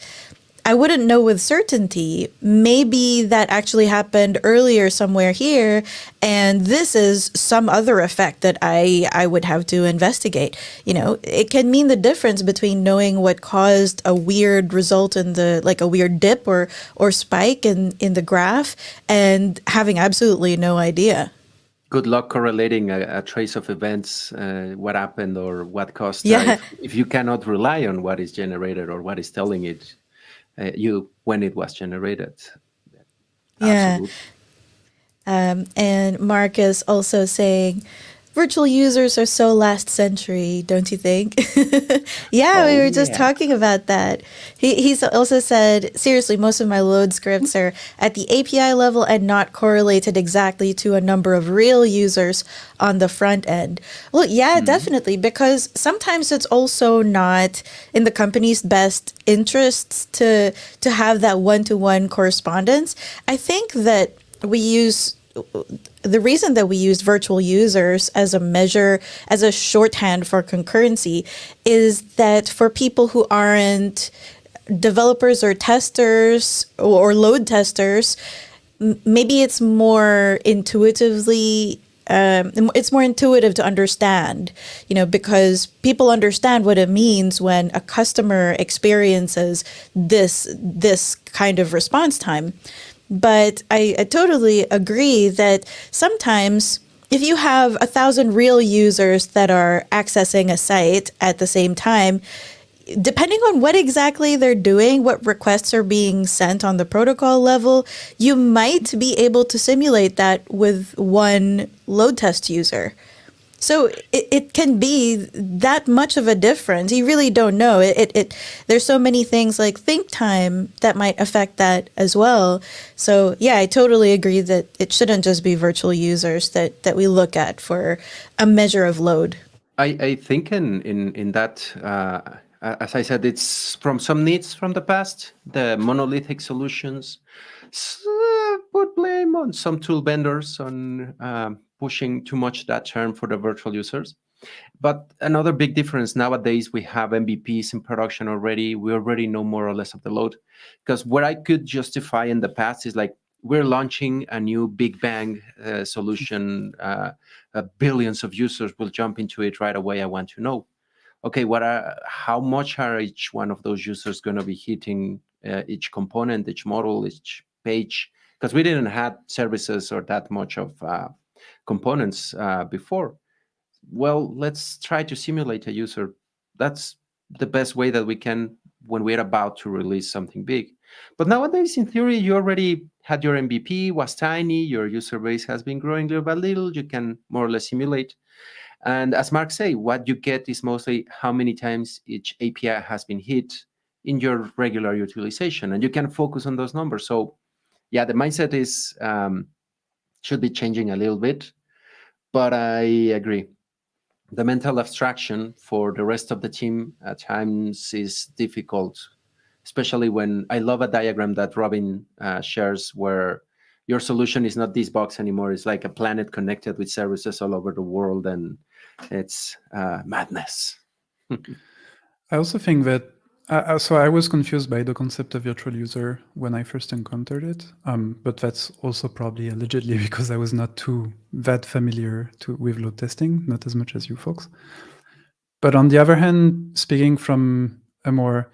A: I wouldn't know with certainty. Maybe that actually happened earlier somewhere here, and this is some other effect that I would have to investigate. You know, it can mean the difference between knowing what caused a weird result in a weird dip or spike in the graph, and having absolutely no idea.
B: Good luck correlating a trace of events, what happened or what caused.
A: Yeah.
B: If you cannot rely on what is generated or what is telling it you when it was generated.
A: Yeah.
B: Absolutely.
A: And Mark is also saying, virtual users are so last century, don't you think? Yeah, we
B: Oh,
A: were just
B: yeah.
A: talking about that. He's also said, seriously, most of my load scripts are at the API level and not correlated exactly to a number of real users on the front end. Well, yeah, definitely, because sometimes it's also not in the company's best interests to have that one-to-one correspondence. I think that we use the reason that we used virtual users as a measure, as a shorthand for concurrency, is that for people who aren't developers or testers or load testers, maybe it's more intuitively it's more intuitive to understand, because people understand what it means when a customer experiences this kind of response time. But I totally agree that sometimes if you have 1,000 real users that are accessing a site at the same time, depending on what exactly they're doing, what requests are being sent on the protocol level, you might be able to simulate that with one load test user. So it can be that much of a difference. You really don't know. There's so many things like think time that might affect that as well. So yeah, I totally agree that it shouldn't just be virtual users that we look at for a measure of load.
B: I think in that, as I said, it's from some needs from the past, the monolithic solutions. Put blame on some tool vendors on pushing too much that term for the virtual users. But another big difference nowadays, we have MVPs in production already. We already know more or less of the load. Because what I could justify in the past is like, we're launching a new big bang solution. Billions of users will jump into it right away. I want to know, okay, how much are each one of those users going to be hitting each component, each model, each page? Because we didn't have services or that much of components before. Well, let's try to simulate a user. That's the best way that we can when we're about to release something big. But nowadays, in theory, you already had your MVP, was tiny, your user base has been growing little by little, you can more or less simulate. And as Mark say, what you get is mostly how many times each API has been hit in your regular utilization, and you can focus on those numbers. So yeah, the mindset is should be changing a little bit, but I agree. The mental abstraction for the rest of the team at times is difficult, especially when I love a diagram that Robin shares where your solution is not this box anymore. It's like a planet connected with services all over the world, and it's madness.
C: I also think that so I was confused by the concept of virtual user when I first encountered it, but that's also probably allegedly because I was not that familiar with load testing, not as much as you folks. But on the other hand, speaking from a more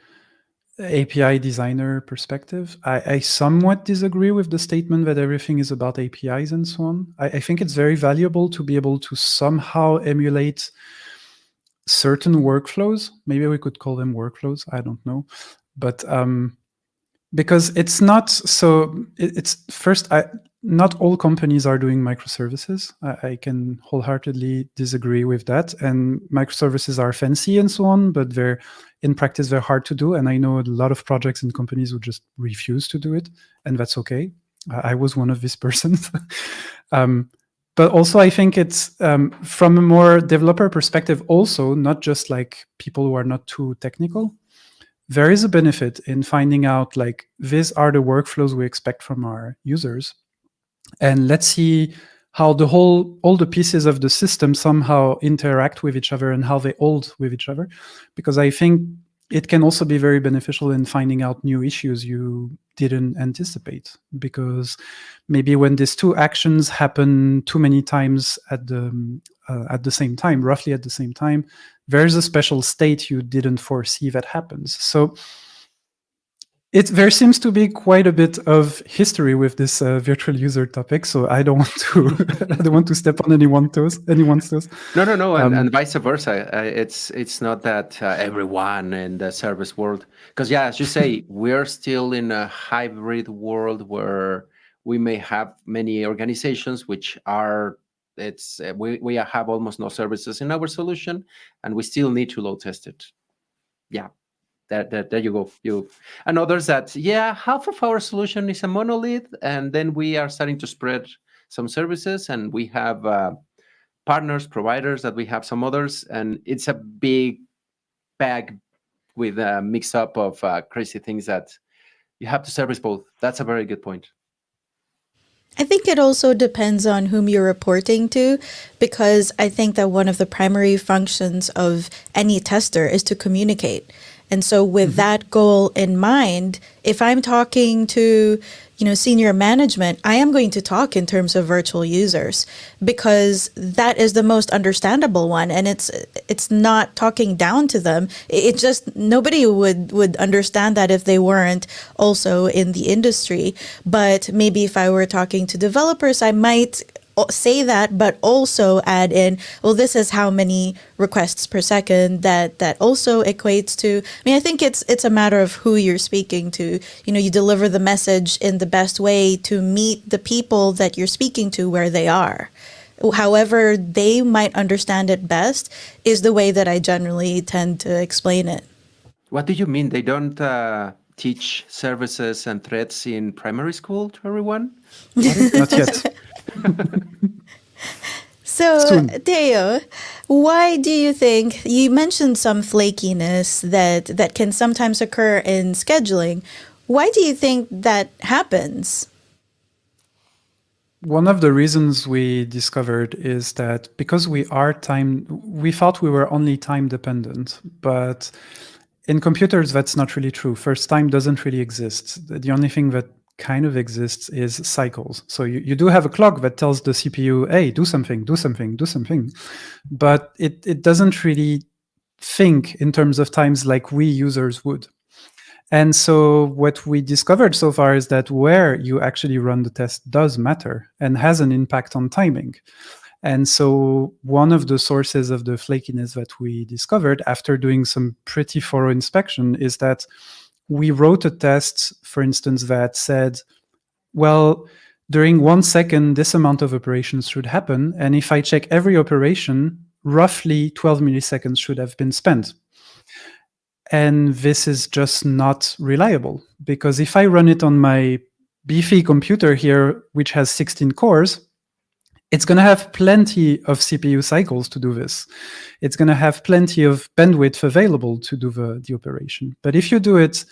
C: API designer perspective, I somewhat disagree with the statement that everything is about APIs and so on. I think it's very valuable to be able to somehow emulate certain workflows. Maybe we could call them workflows. I don't know. But because it's not so, it's first, not all companies are doing microservices. I can wholeheartedly disagree with that. And microservices are fancy and so on, but in practice, they're hard to do. And I know a lot of projects and companies who just refuse to do it. And that's okay. I was one of these persons. But also, I think it's from a more developer perspective also, not just like people who are not too technical. There is a benefit in finding out like, these are the workflows we expect from our users. And let's see how all the pieces of the system somehow interact with each other and how they hold with each other. Because I think it can also be very beneficial in finding out new issues you didn't anticipate. Because maybe when these two actions happen too many times at the same time, roughly at the same time, there's a special state you didn't foresee that happens. So there seems to be quite a bit of history with this virtual user topic. So I don't want to step on anyone's toes.
B: No, and vice versa. It's not that everyone in the service world, because yeah, as you say, we're still in a hybrid world where we may have many organizations which are we have almost no services in our solution, and we still need to load test it. Yeah, there you go. And others that half of our solution is a monolith, and then we are starting to spread some services, and we have partners, providers that we have some others, and it's a big bag with a mix up of crazy things that you have to service both. That's a very good point.
A: I think it also depends on whom you're reporting to, because I think that one of the primary functions of any tester is to communicate. And so with that goal in mind, if I'm talking to, senior management, I am going to talk in terms of virtual users, because that is the most understandable one. And it's not talking down to them. It just, nobody would understand that if they weren't also in the industry. But maybe if I were talking to developers, I might say that, but also add in, well, this is how many requests per second that also equates to. I think it's a matter of who you're speaking to. You deliver the message in the best way to meet the people that you're speaking to where they are. However they might understand it best is the way that I generally tend to explain it.
B: What do you mean? They don't teach services and threads in primary school to everyone?
C: Not yet.
A: So,
C: Soon.
A: Théo, why do you think, you mentioned some flakiness that can sometimes occur in scheduling. Why do you think that happens?
C: One of the reasons we discovered is that because we thought we were only time dependent, but in computers, that's not really true. First, time doesn't really exist. The only thing that kind of exists is cycles. So you do have a clock that tells the CPU, hey, do something. But it doesn't really think in terms of times like we users would. And so what we discovered so far is that where you actually run the test does matter and has an impact on timing. And so one of the sources of the flakiness that we discovered after doing some pretty thorough inspection is that we wrote a test, for instance, that said, well, during 1 second, this amount of operations should happen. And if I check every operation, roughly 12 milliseconds should have been spent. And this is just not reliable, because if I run it on my beefy computer here, which has 16 cores, it's going to have plenty of CPU cycles to do this. It's going to have plenty of bandwidth available to do the operation. But if you do it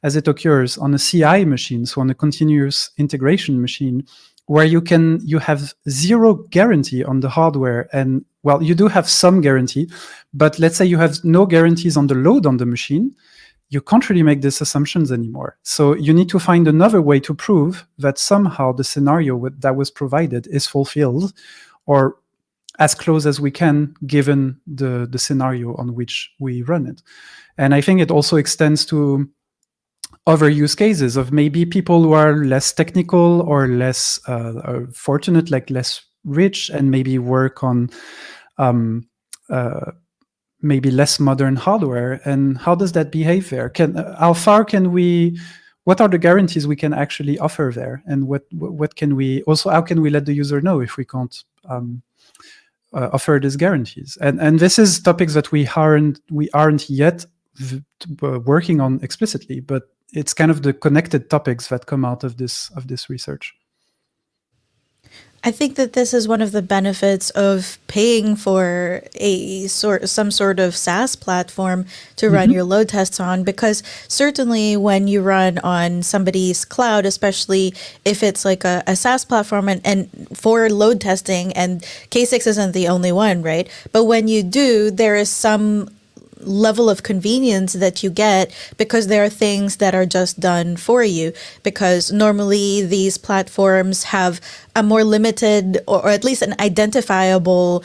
C: as it occurs on a CI machine, so on a continuous integration machine, where you have zero guarantee on the hardware, and well, you do have some guarantee, but let's say you have no guarantees on the load on the machine, you can't really make these assumptions anymore. So you need to find another way to prove that somehow the scenario that was provided is fulfilled, or as close as we can, given the scenario on which we run it. And I think it also extends to other use cases of maybe people who are less technical or less fortunate, like less rich, and maybe work on maybe less modern hardware. And how does that behave there? How far can we? What are the guarantees we can actually offer there? And what can we also? How can we let the user know if we can't offer these guarantees? And this is topics that we aren't yet working on explicitly, but it's kind of the connected topics that come out of this research.
A: I think that this is one of the benefits of paying for some sort of SaaS platform to run your load tests on, because certainly when you run on somebody's cloud, especially if it's like a SaaS platform and for load testing, and K6 isn't the only one, right? But when you do, there is some level of convenience that you get because there are things that are just done for you, because normally these platforms have a more limited or at least an identifiable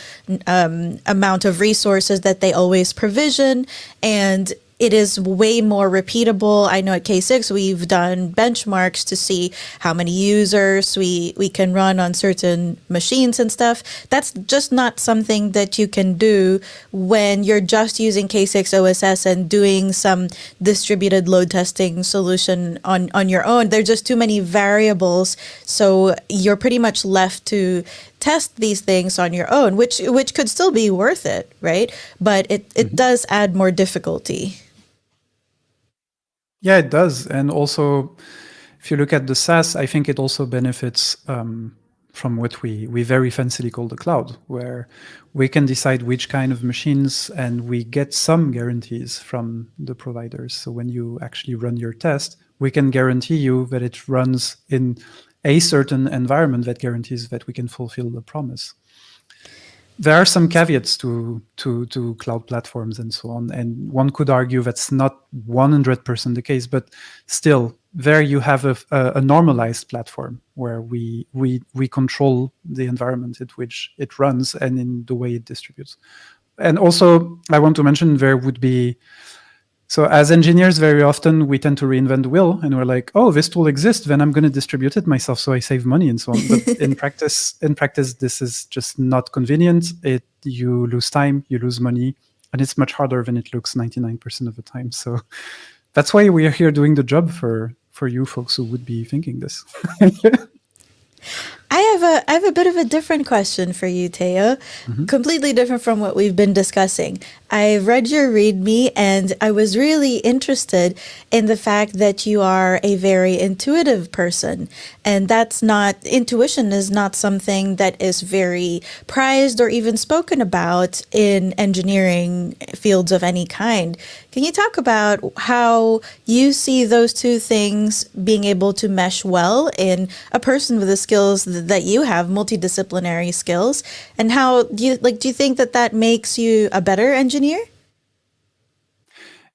A: amount of resources that they always provision, and it is way more repeatable. I know at K6 we've done benchmarks to see how many users we can run on certain machines and stuff. That's just not something that you can do when you're just using K6 OSS and doing some distributed load testing solution on your own. There's just too many variables, so you're pretty much left to test these things on your own, which could still be worth it, right? But it does add more difficulty.
C: Yeah, it does. And also, if you look at the SaaS, I think it also benefits from what we very fancily call the cloud, where we can decide which kind of machines, and we get some guarantees from the providers. So when you actually run your test, we can guarantee you that it runs in a certain environment that guarantees that we can fulfill the promise. There are some caveats to cloud platforms and so on, and one could argue that's not 100% the case, but still, there you have a normalized platform where we control the environment in which it runs and in the way it distributes. And also, I want to mention there would be, so as engineers, very often we tend to reinvent the wheel, and we're like, oh, this tool exists, then I'm going to distribute it myself so I save money and so on. But in practice, this is just not convenient. You lose time, you lose money, and it's much harder than it looks 99% of the time. So that's why we are here doing the job for you folks who would be thinking this.
A: I have a bit of a different question for you, Théo. Completely different from what we've been discussing. I read your README and I was really interested in the fact that you are a very intuitive person. And intuition is not something that is very prized or even spoken about in engineering fields of any kind. Can you talk about how you see those two things being able to mesh well in a person with the skills that you have, multidisciplinary skills, and how do you think that makes you a better engineer?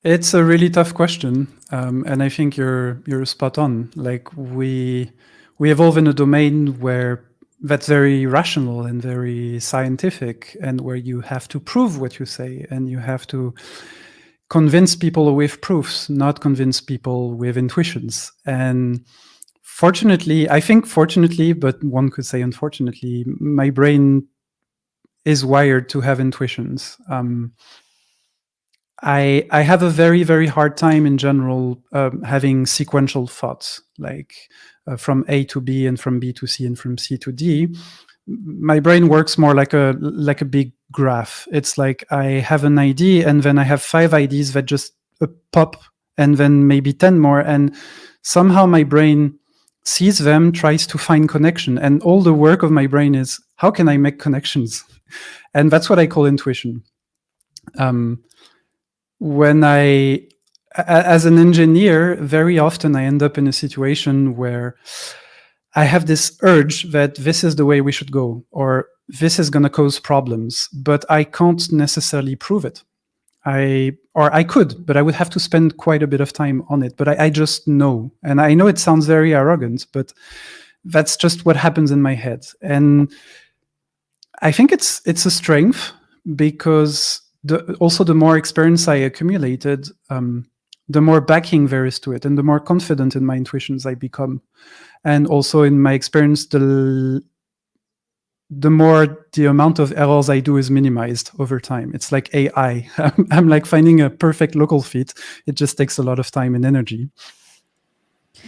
C: It's a really tough question, and I think you're spot on. Like we evolve in a domain where that's very rational and very scientific, and where you have to prove what you say, and you have to convince people with proofs, not convince people with intuitions. And fortunately, but one could say unfortunately, my brain is wired to have intuitions. I have a very, very hard time in general having sequential thoughts, like from A to B and from B to C and from C to D. My brain works more like a big graph. It's like I have an idea and then I have 5 ideas that just pop, and then maybe 10 more, and somehow my brain sees them, tries to find connection, and all the work of my brain is, how can I make connections? And that's what I call intuition. When as an engineer, very often I end up in a situation where I have this urge that this is the way we should go, or this is going to cause problems, but I can't necessarily prove it. I could, but I would have to spend quite a bit of time on it. But I just know. And I know it sounds very arrogant, but that's just what happens in my head. And I think it's a strength, because also the more experience I accumulated, the more backing there is to it, and the more confident in my intuitions I become. And also in my experience, the more the amount of errors I do is minimized over time. It's like AI. I'm like finding a perfect local fit. It just takes a lot of time and energy.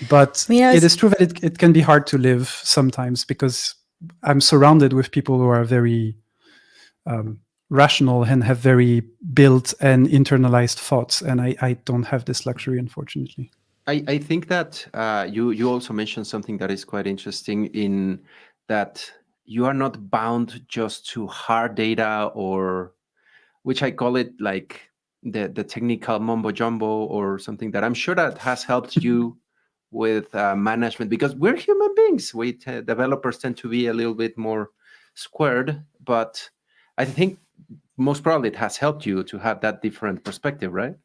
C: But it is true that it can be hard to live sometimes, because I'm surrounded with people who are very rational and have very built and internalized thoughts. And I don't have this luxury, unfortunately.
B: I think that you also mentioned something that is quite interesting, in that you are not bound just to hard data, or which I call it like the technical mumbo jumbo, or something that I'm sure that has helped you with management, because we're human beings. We developers tend to be a little bit more squared, but I think most probably it has helped you to have that different perspective, right?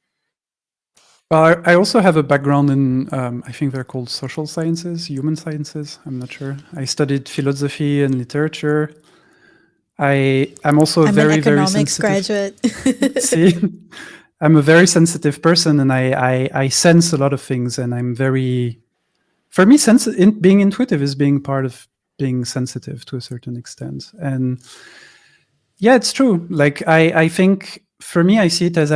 C: Well, I also have a background in, I think they're called social sciences, human sciences. I'm not sure. I studied philosophy and literature. I'm also
A: I'm
C: very,
A: an
C: very
A: economics
C: sensitive.
A: graduate.
C: See, I'm a very sensitive person, and I sense a lot of things, and I'm very, for me, being intuitive is being part of being sensitive to a certain extent. And yeah, it's true. Like I think for me, I see it as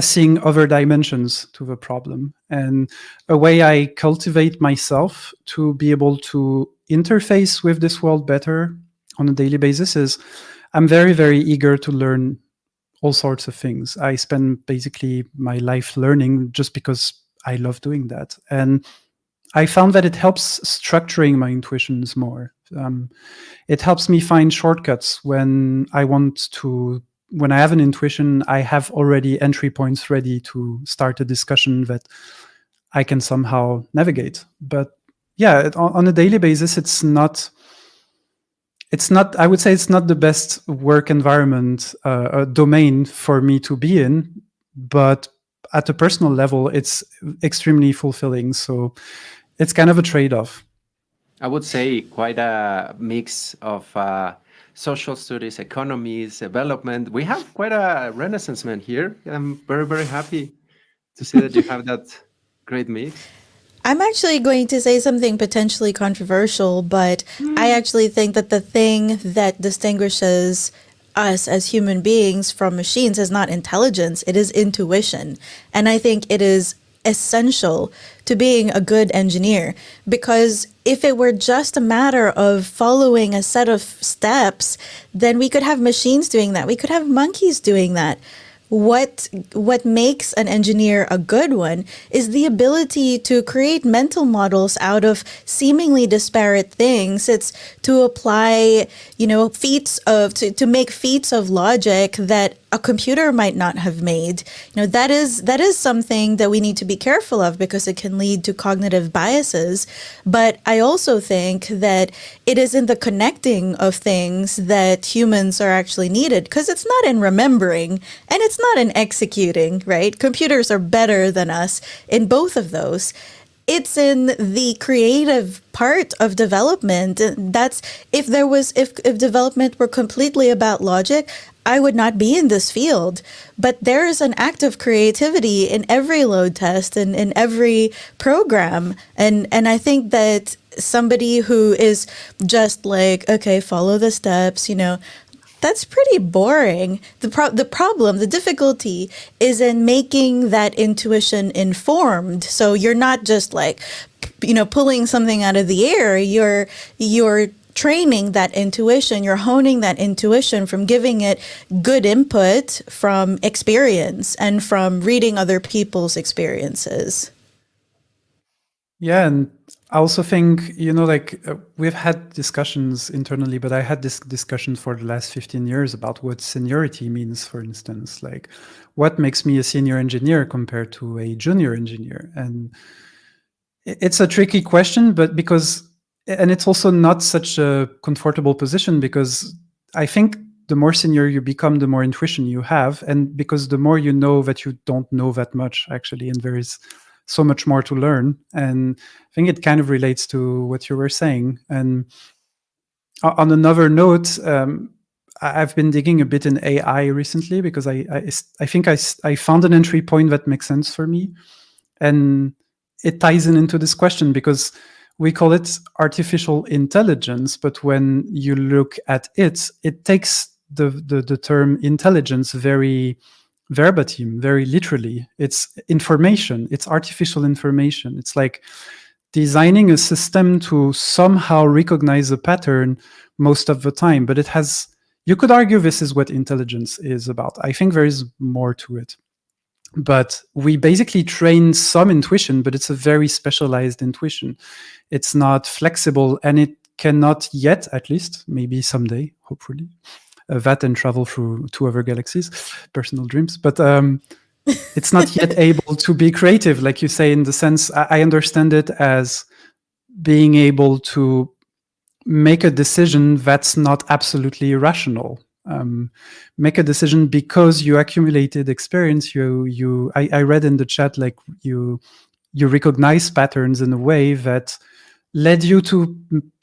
C: seeing other dimensions to the problem, and a way I cultivate myself to be able to interface with this world better on a daily basis is I'm very, very eager to learn all sorts of things. I spend basically my life learning just because I love doing that. And I found that it helps structuring my intuitions more. It helps me find shortcuts when I have an intuition, I have already entry points ready to start a discussion that I can somehow navigate. But yeah, on a daily basis, it's not, I would say it's not the best work environment, domain for me to be in, but at a personal level, it's extremely fulfilling. So it's kind of a trade-off.
B: I would say quite a mix of social studies, economies, development. We have quite a renaissance man here. I'm very, very happy to see that you have that great mix.
A: I'm actually going to say something potentially controversial, but I actually think that the thing that distinguishes us as human beings from machines is not intelligence, it is intuition. And I think it is essential to being a good engineer, because if it were just a matter of following a set of steps, then we could have machines doing that. We could have monkeys doing that. What makes an engineer a good one is the ability to create mental models out of seemingly disparate things. It's to apply, to make feats of logic that a computer might not have made. That is something that we need to be careful of, because it can lead to cognitive biases. But I also think that it is in the connecting of things that humans are actually needed, because it's not in remembering and it's not in executing, right? Computers are better than us in both of those. It's in the creative part of development. That's if development were completely about logic, I would not be in this field. But there is an act of creativity in every load test and in every program. And I think that somebody who is just like, okay, follow the steps, that's pretty boring. The difficulty is in making that intuition informed. So you're not just like, pulling something out of the air. You're training that intuition. You're honing that intuition from giving it good input from experience and from reading other people's experiences.
C: Yeah, and I also think, we've had discussions internally, but I had this discussion for the last 15 years about what seniority means, for instance. Like, what makes me a senior engineer compared to a junior engineer? And it's a tricky question, and it's also not such a comfortable position, because I think the more senior you become, the more intuition you have, and because the more you know that you don't know that much, actually, and there is so much more to learn. And I think it kind of relates to what you were saying. And on another note, I've been digging a bit in AI recently, because I think I found an entry point that makes sense for me. And it ties into this question, because we call it artificial intelligence, but when you look at it takes the term intelligence very verbatim, very literally. It's information, it's artificial information. It's like designing a system to somehow recognize a pattern most of the time, but you could argue this is what intelligence is about. I think there is more to it. But we basically train some intuition, but it's a very specialized intuition. It's not flexible, and it cannot yet, at least, maybe someday, hopefully, that and travel through 2 other galaxies, personal dreams. But it's not yet able to be creative, like you say, in the sense I understand it as being able to make a decision that's not absolutely rational. Make a decision because you accumulated experience. I read in the chat, like you recognize patterns in a way that led you to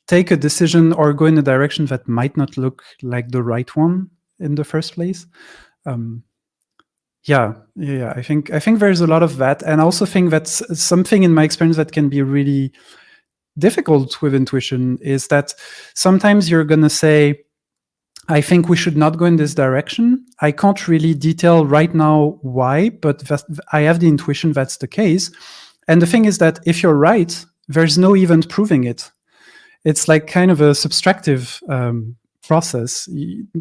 C: take a decision or go in a direction that might not look like the right one in the first place. Yeah. I think there's a lot of that, and I also think that's something in my experience that can be really difficult with intuition is that sometimes you're gonna say, I think we should not go in this direction. I can't really detail right now why, but I have the intuition that's the case. And the thing is that if you're right, there's no event proving it. It's like kind of a subtractive process.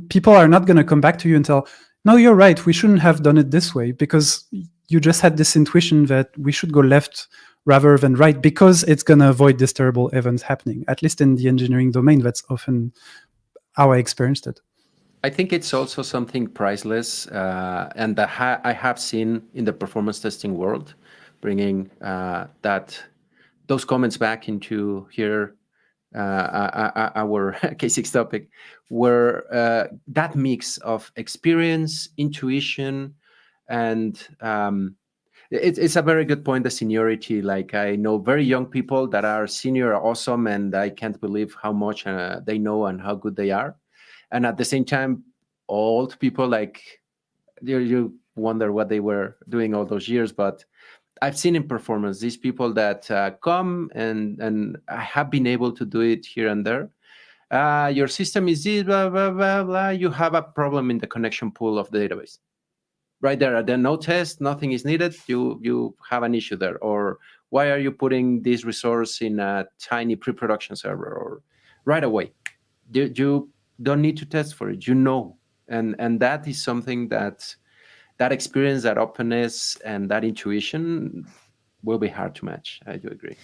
C: People are not going to come back to you and tell, no, you're right, we shouldn't have done it this way, because you just had this intuition that we should go left rather than right, because it's going to avoid this terrible event happening. At least in the engineering domain, that's often how I experienced it.
B: I think it's also something priceless, and that I have seen in the performance testing world, bringing those comments back into here, our K6 topic, where that mix of experience, intuition, and it's a very good point, the seniority. Like, I know very young people that are senior, awesome, and I can't believe how much they know and how good they are. And at the same time, old people, like, you wonder what they were doing all those years. But I've seen in performance these people that come and I have been able to do it here and there. Your system is this, blah, blah, blah, blah. You have a problem in the connection pool of the database. Right there, no test, nothing is needed. You have an issue there. Or why are you putting this resource in a tiny pre-production server? Or right away, you don't need to test for it. And that is something that experience, that openness, and that intuition will be hard to match. I do agree.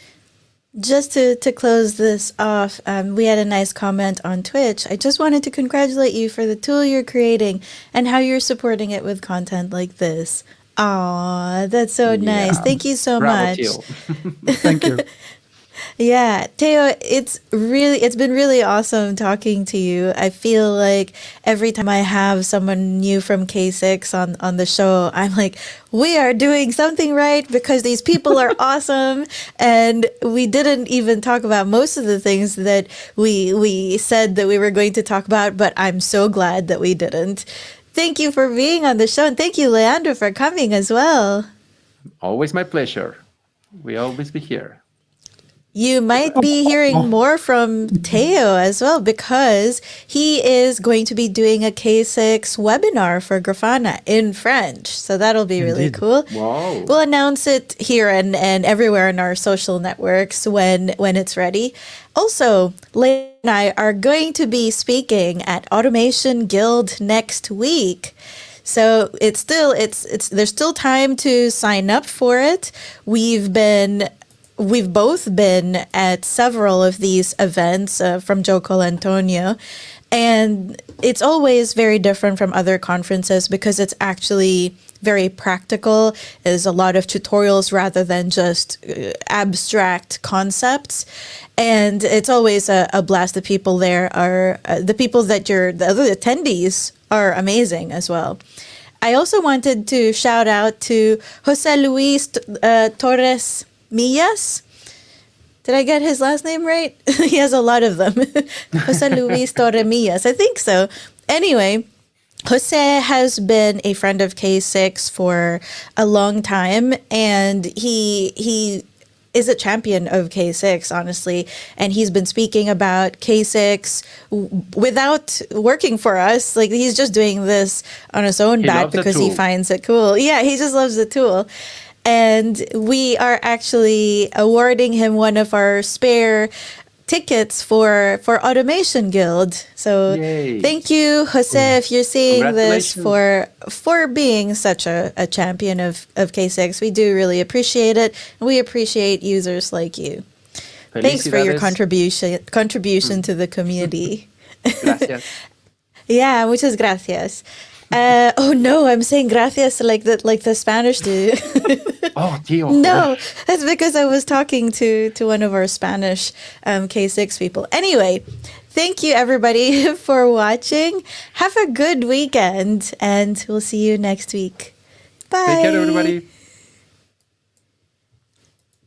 A: Just to close this off, we had a nice comment on Twitch. I just wanted to congratulate you for the tool you're creating and how you're supporting it with content like this. Aw, that's so nice. Thank you so
B: Bravo,
A: much.
B: Théo.
C: Thank you.
A: Yeah, Théo, it's been really awesome talking to you. I feel like every time I have someone new from K6 on the show, I'm like, we are doing something right because these people are awesome. And we didn't even talk about most of the things that we said that we were going to talk about, but I'm so glad that we didn't. Thank you for being on the show, and thank you, Leandro, for coming as well.
B: Always my pleasure. We always be here.
A: You might be hearing more from Théo as well, because he is going to be doing a K6 webinar for Grafana in French. So that'll be really cool.
B: Wow.
A: We'll announce it here and everywhere in our social networks when it's ready. Also, Leigh and I are going to be speaking at Automation Guild next week. So there's still time to sign up for it. We've both been at several of these events from Joe Colantonio, and it's always very different from other conferences because it's actually very practical. There's a lot of tutorials rather than just abstract concepts, and it's always a blast. The people there are the other attendees are amazing as well. I also wanted to shout out to Jose Luis Torres Millas. Did I get his last name right? He has a lot of them. Jose Luis Torres Millas. I think so. Anyway, Jose has been a friend of K6 for a long time, and he is a champion of K6, honestly. And he's been speaking about K6 without working for us. Like, he's just doing this on his own bat because he finds it cool. Yeah, he just loves the tool. And we are actually awarding him one of our spare tickets for Automation Guild. So Thank you, Jose, if you're seeing this, for being such a champion of K6. We do really appreciate it. And we appreciate users like you. Thanks for your contribution to the community.
B: Gracias.
A: Yeah, muchas gracias. Oh no, I'm saying gracias like the Spanish do.
B: Oh, Théo.
A: No, that's because I was talking to one of our Spanish K6 people. Anyway, thank you everybody for watching. Have a good weekend, and we'll see you next week. Bye.
B: Take care, everybody.